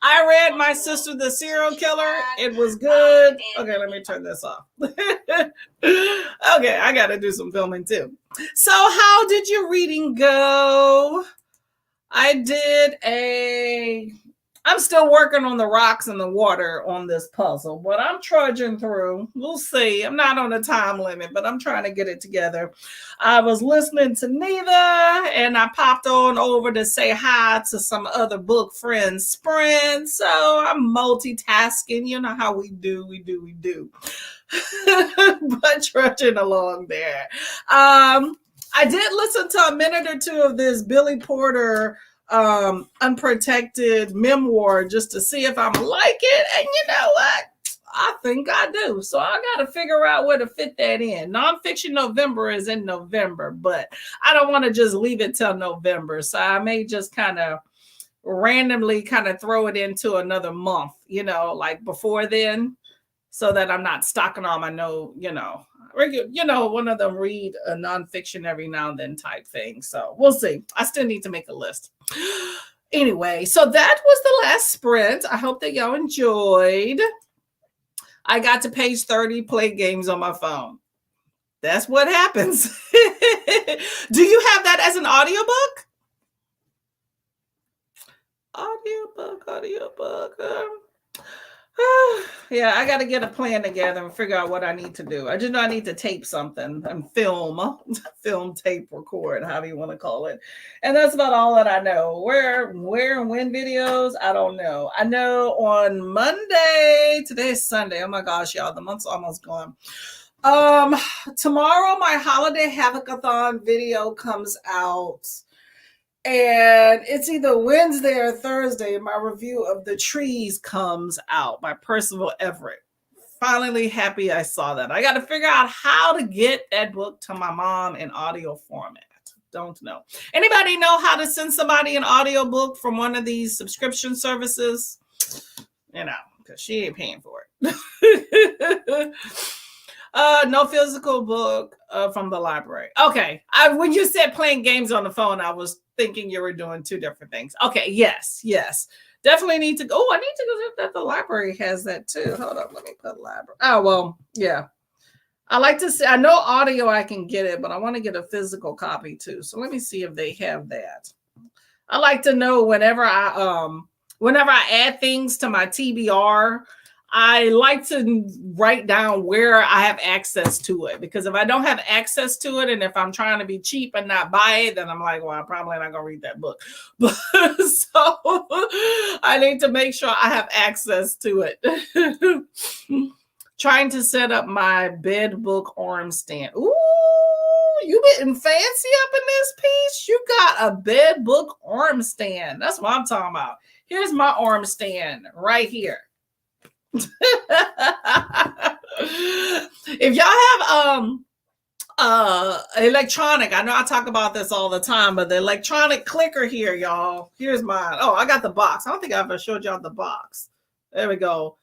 I read My Sister the Serial Killer. It was good. Okay, let me turn this off. Okay, I got to do some filming too. So how did your reading go? I'm still working on the rocks and the water on this puzzle, but I'm trudging through. We'll see. I'm not on a time limit, but I'm trying to get it together. I was listening to Neva and I popped on over to say hi to some other book friends, Sprint. So I'm multitasking. You know how we do. But trudging along there. I did listen to a minute or two of this Billy Porter unprotected memoir just to see if I'm like it, and you know what, I think I do. So I got to figure out where to fit that in. Nonfiction November is in November, but I don't want to just leave it till November, so I may just kind of randomly kind of throw it into another month, you know, like before then, so that I'm not stocking on my one of them read a nonfiction every now and then type thing. So we'll see. I still need to make a list. Anyway, so that was the last sprint. I hope that y'all enjoyed. I got to page 30, play games on my phone. That's what happens. Do you have that as an audiobook? Audiobook. Yeah, I got to get a plan together and figure out what I need to do. I just know I need to tape something and film, tape, record, however you want to call it. And that's about all that I know. Where and when videos, I don't know. I know on Monday, today is Sunday. Oh my gosh, y'all, the month's almost gone. Tomorrow, my holiday Havoc-athon video comes out. And it's either Wednesday or Thursday. My review of The Trees comes out by Percival Everett. Finally happy I saw that. I got to figure out how to get that book to my mom in audio format. Don't know. Anybody know how to send somebody an audio book from one of these subscription services? You know, because she ain't paying for it. No physical book from the library. Okay. When you said playing games on the phone, I was thinking you were doing two different things. Okay. Yes. Definitely need to go. Oh, I need to go that the library has that too. Hold on. Let me put library. Oh, well, yeah. I like to see, I know audio I can get it, but I want to get a physical copy too. So let me see if they have that. I like to know whenever I add things to my TBR, I like to write down where I have access to it, because if I don't have access to it and if I'm trying to be cheap and not buy it, then I'm like, well, I'm probably not going to read that book. But so I need to make sure I have access to it. Trying to set up my bed book arm stand. Ooh, you getting fancy up in this piece? You got a bed book arm stand. That's what I'm talking about. Here's my arm stand right here. If y'all have electronic, I know I talk about this all the time, but the electronic clicker here, y'all, here's mine. Oh, I got the box. I don't think I ever showed y'all the box. There we go.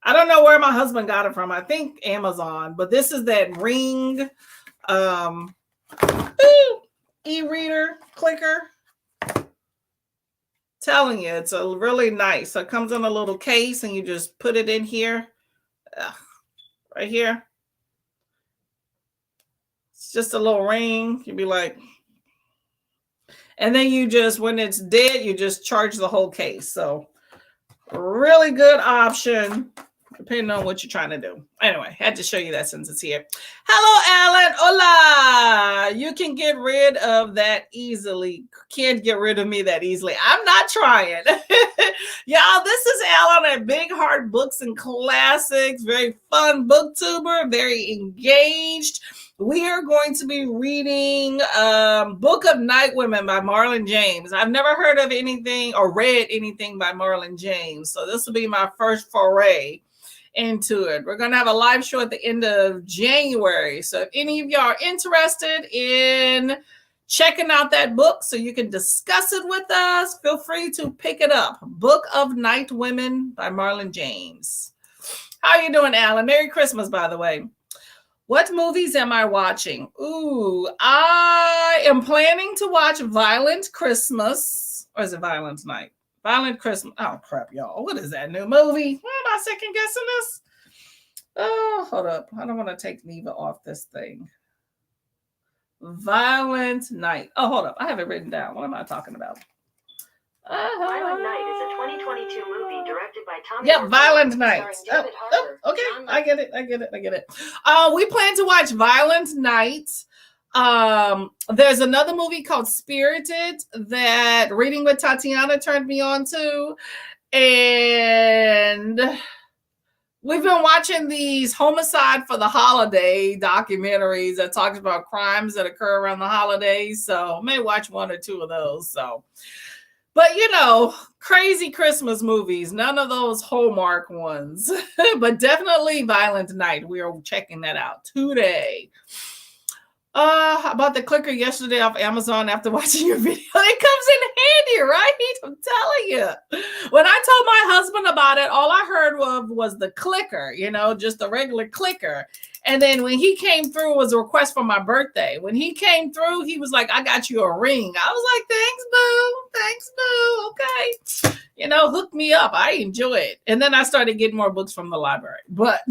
I don't know where my husband got it from. I think Amazon, but this is that Ring e-reader clicker. Telling you, it's a really nice. So it comes in a little case and you just put it in here. Right here. It's just a little ring. You'd be like, and then you just, when it's dead, you just charge the whole case. So really good option, depending on what you're trying to do. Anyway, had to show you that since it's here. Hello, Alan. Hola. You can get rid of that easily. Can't get rid of me that easily. I'm not trying. Y'all, this is Alan at Big Heart Books and Classics. Very fun booktuber, very engaged. We are going to be reading Book of Night Women by Marlon James. I've never heard of anything or read anything by Marlon James. So this will be my first foray into it. We're going to have a live show at the end of January. So if any of y'all are interested in checking out that book so you can discuss it with us, feel free to pick it up. Book of Night Women by Marlon James. How are you doing, Alan? Merry Christmas, by the way. What movies am I watching? Ooh, I am planning to watch Violent Christmas. Or is it Violent Night? Violent Christmas. Oh, crap, y'all. What is that new movie? Why am I second guessing this? Oh, hold up. I don't want to take Neva off this thing. Violent Night. Oh, hold up. I have it written down. What am I talking about? Violent Night is a 2022 movie directed by Tommy. Yep, Violent Night. Starring David Harbour, okay. John I get it. We plan to watch Violent Night. There's another movie called Spirited that Reading with Tatiana turned me on to. And we've been watching these Homicide for the Holiday documentaries that talks about crimes that occur around the holidays. So may watch one or two of those. So, but crazy Christmas movies, none of those Hallmark ones, but definitely Violent Night. We are checking that out today. About the clicker yesterday off Amazon after watching your video. It comes in handy, right? I'm telling you. When I told my husband about it, all I heard was the clicker, just the regular clicker. And then when he came through, it was a request for my birthday. When he came through, he was like, I got you a ring. I was like, thanks, boo. Okay. Hook me up. I enjoy it. And then I started getting more books from the library. But,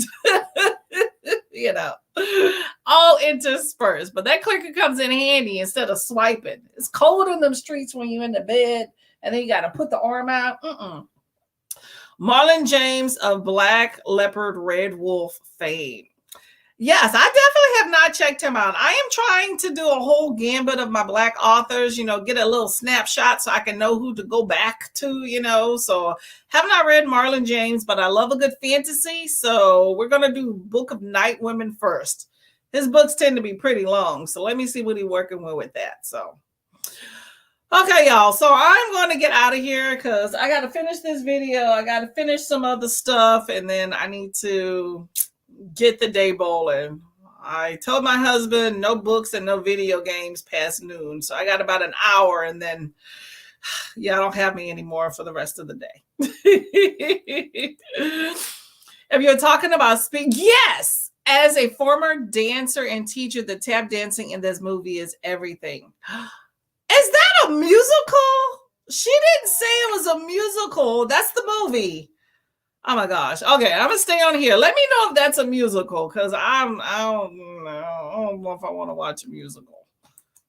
all interspersed. But that clicker comes in handy instead of swiping. It's cold in them streets when you're in the bed, and then you got to put the arm out. Marlon James of Black Leopard Red Wolf fame. Yes, I definitely have not checked him out. I am trying to do a whole gambit of my Black authors, get a little snapshot so I can know who to go back to, So have not read Marlon James, but I love a good fantasy. So we're going to do Book of Night Women first. His books tend to be pretty long. So let me see what he's working with that. So, okay, y'all. So I'm going to get out of here because I got to finish this video. I got to finish some other stuff. And then I need to get the day bowling. I told my husband no books and no video games past noon. So I got about an hour and then I don't have me anymore for the rest of the day. If you're talking about yes, as a former dancer and teacher, the tap dancing in this movie is everything. Is that a musical? She didn't say it was a musical. That's the movie. Oh my gosh. Okay, I'm gonna stay on here. Let me know if that's a musical, because I don't know if I want to watch a musical.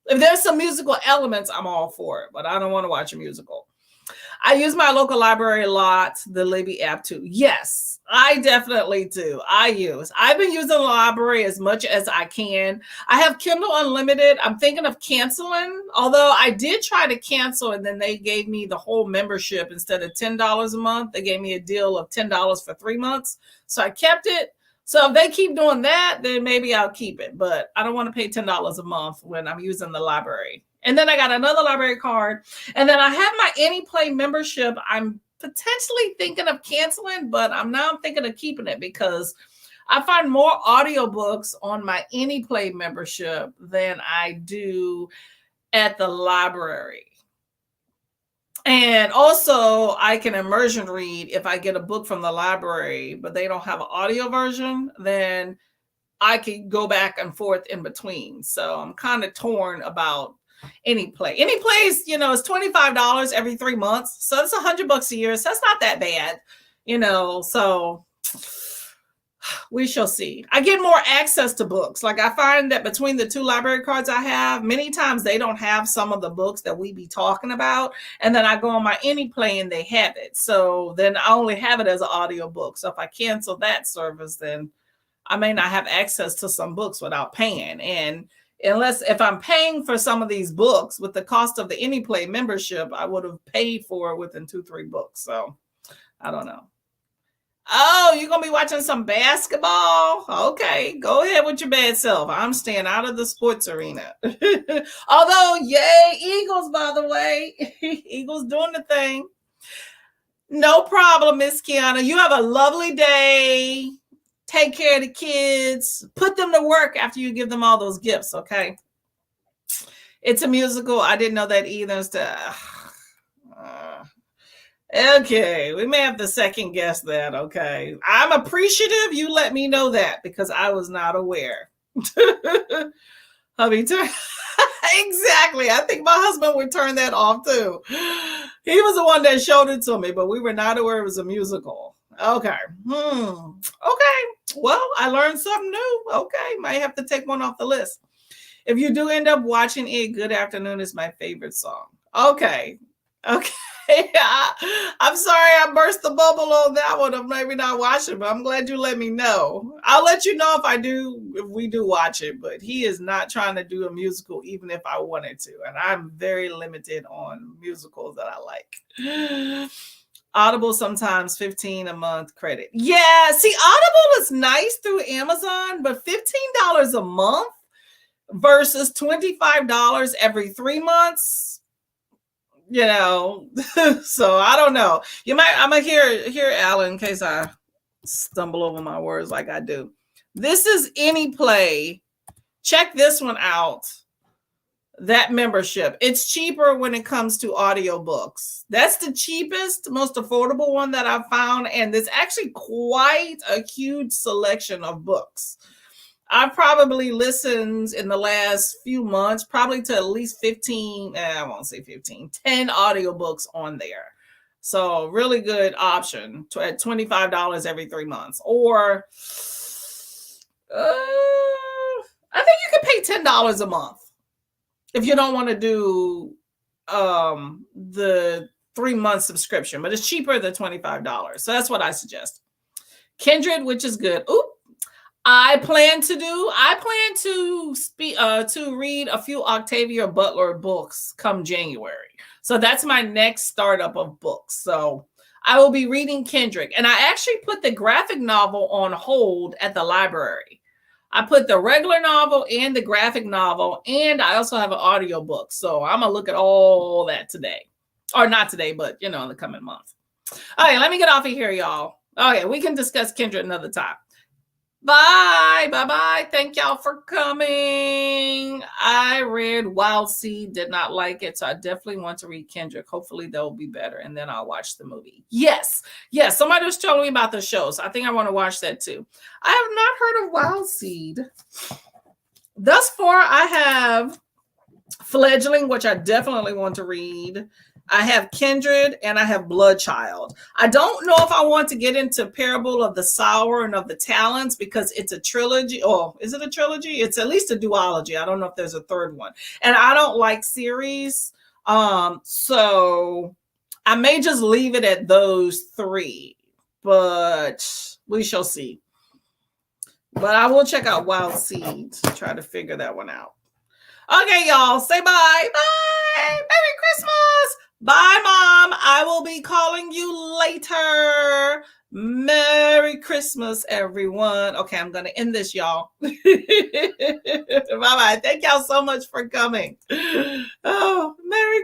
If there's some musical elements, I'm all for it, but I don't want to watch a musical. I use my local library a lot, the Libby app too. Yes, I definitely do. I've been using the library as much as I can. I have Kindle Unlimited. I'm thinking of canceling, although I did try to cancel and then they gave me the whole membership instead of $10 a month. They gave me a deal of $10 for 3 months. So I kept it. So if they keep doing that, then maybe I'll keep it. But I don't want to pay $10 a month when I'm using the library. And then I got another library card. And then I have my AnyPlay membership. I'm potentially thinking of canceling, but I'm now thinking of keeping it because I find more audiobooks on my AnyPlay membership than I do at the library. And also I can immersion read if I get a book from the library, but they don't have an audio version, then I can go back and forth in between. So I'm kind of torn about AnyPlay. AnyPlay is, it's $25 every 3 months. So it's $100 a year. So that's not that bad, so we shall see. I get more access to books. Like I find that between the 2 library cards I have, many times they don't have some of the books that we be talking about. And then I go on my AnyPlay and they have it. So then I only have it as an audio book. So if I cancel that service, then I may not have access to some books without paying. And if I'm paying for some of these books with the cost of the AnyPlay membership, I would have paid for it within 2-3 books. So I don't know. Oh, you're going to be watching some basketball? Okay, go ahead with your bad self. I'm staying out of the sports arena. Although, yay, Eagles, by the way. Eagles doing the thing. No problem, Miss Kiana. You have a lovely day. Take care of the kids. Put them to work after you give them all those gifts, okay? It's a musical. I didn't know that either. Okay, we may have to second guess that, okay? I'm appreciative you let me know that because I was not aware. Hubby, turn. Exactly. I think my husband would turn that off too. He was the one that showed it to me, but we were not aware it was a musical. Okay. Okay. Well, I learned something new. Okay. Might have to take one off the list. If you do end up watching it, Good Afternoon is my favorite song. Okay. Okay. I'm sorry I burst the bubble on that one of maybe not watching, but I'm glad you let me know. I'll let you know if we do watch it, but he is not trying to do a musical even if I wanted to. And I'm very limited on musicals that I like. Audible sometimes 15 a month credit. Yeah, see, Audible is nice through Amazon, but $15 a month versus $25 every 3 months. So I don't know. I'm gonna hear Alan in case I stumble over my words like I do. This is Any Play. Check this one out. That membership. It's cheaper when it comes to audiobooks. That's the cheapest, most affordable one that I've found. And there's actually quite a huge selection of books. I've probably listened in the last few months, probably to at least 15, I won't say 15, 10 audiobooks on there. So really good option at $25 every 3 months. Or I think you can pay $10 a month if you don't want to do the 3-month subscription, but it's cheaper than $25. So that's what I suggest. Kindred, which is good. Oop. I plan to read a few Octavia Butler books come January. So that's my next startup of books. So I will be reading Kendrick. And I actually put the graphic novel on hold at the library. I put the regular novel and the graphic novel, and I also have an audiobook. So I'm going to look at all that today. Or not today, but, in the coming month. All right, let me get off of here, y'all. Okay, we can discuss Kendrick another time. Bye. Thank y'all for coming. I read Wild Seed, did not like it. So I definitely want to read Kendrick. Hopefully they'll be better. And then I'll watch the movie. Yes. Somebody was telling me about the show. So I think I want to watch that too. I have not heard of Wild Seed. Thus far, I have Fledgling, which I definitely want to read. I have Kindred and I have Bloodchild. I don't know if I want to get into Parable of the Sower and of the Talents because it's a trilogy. Oh, is it a trilogy? It's at least a duology. I don't know if there's a third one. And I don't like series. So I may just leave it at those 3, but we shall see. But I will check out Wild Seed to try to figure that one out. Okay, y'all, say bye. Bye. Merry Christmas. Bye, Mom. I will be calling you later. Merry Christmas, everyone. Okay, I'm going to end this, y'all. Bye-bye. Thank y'all so much for coming. Oh, Merry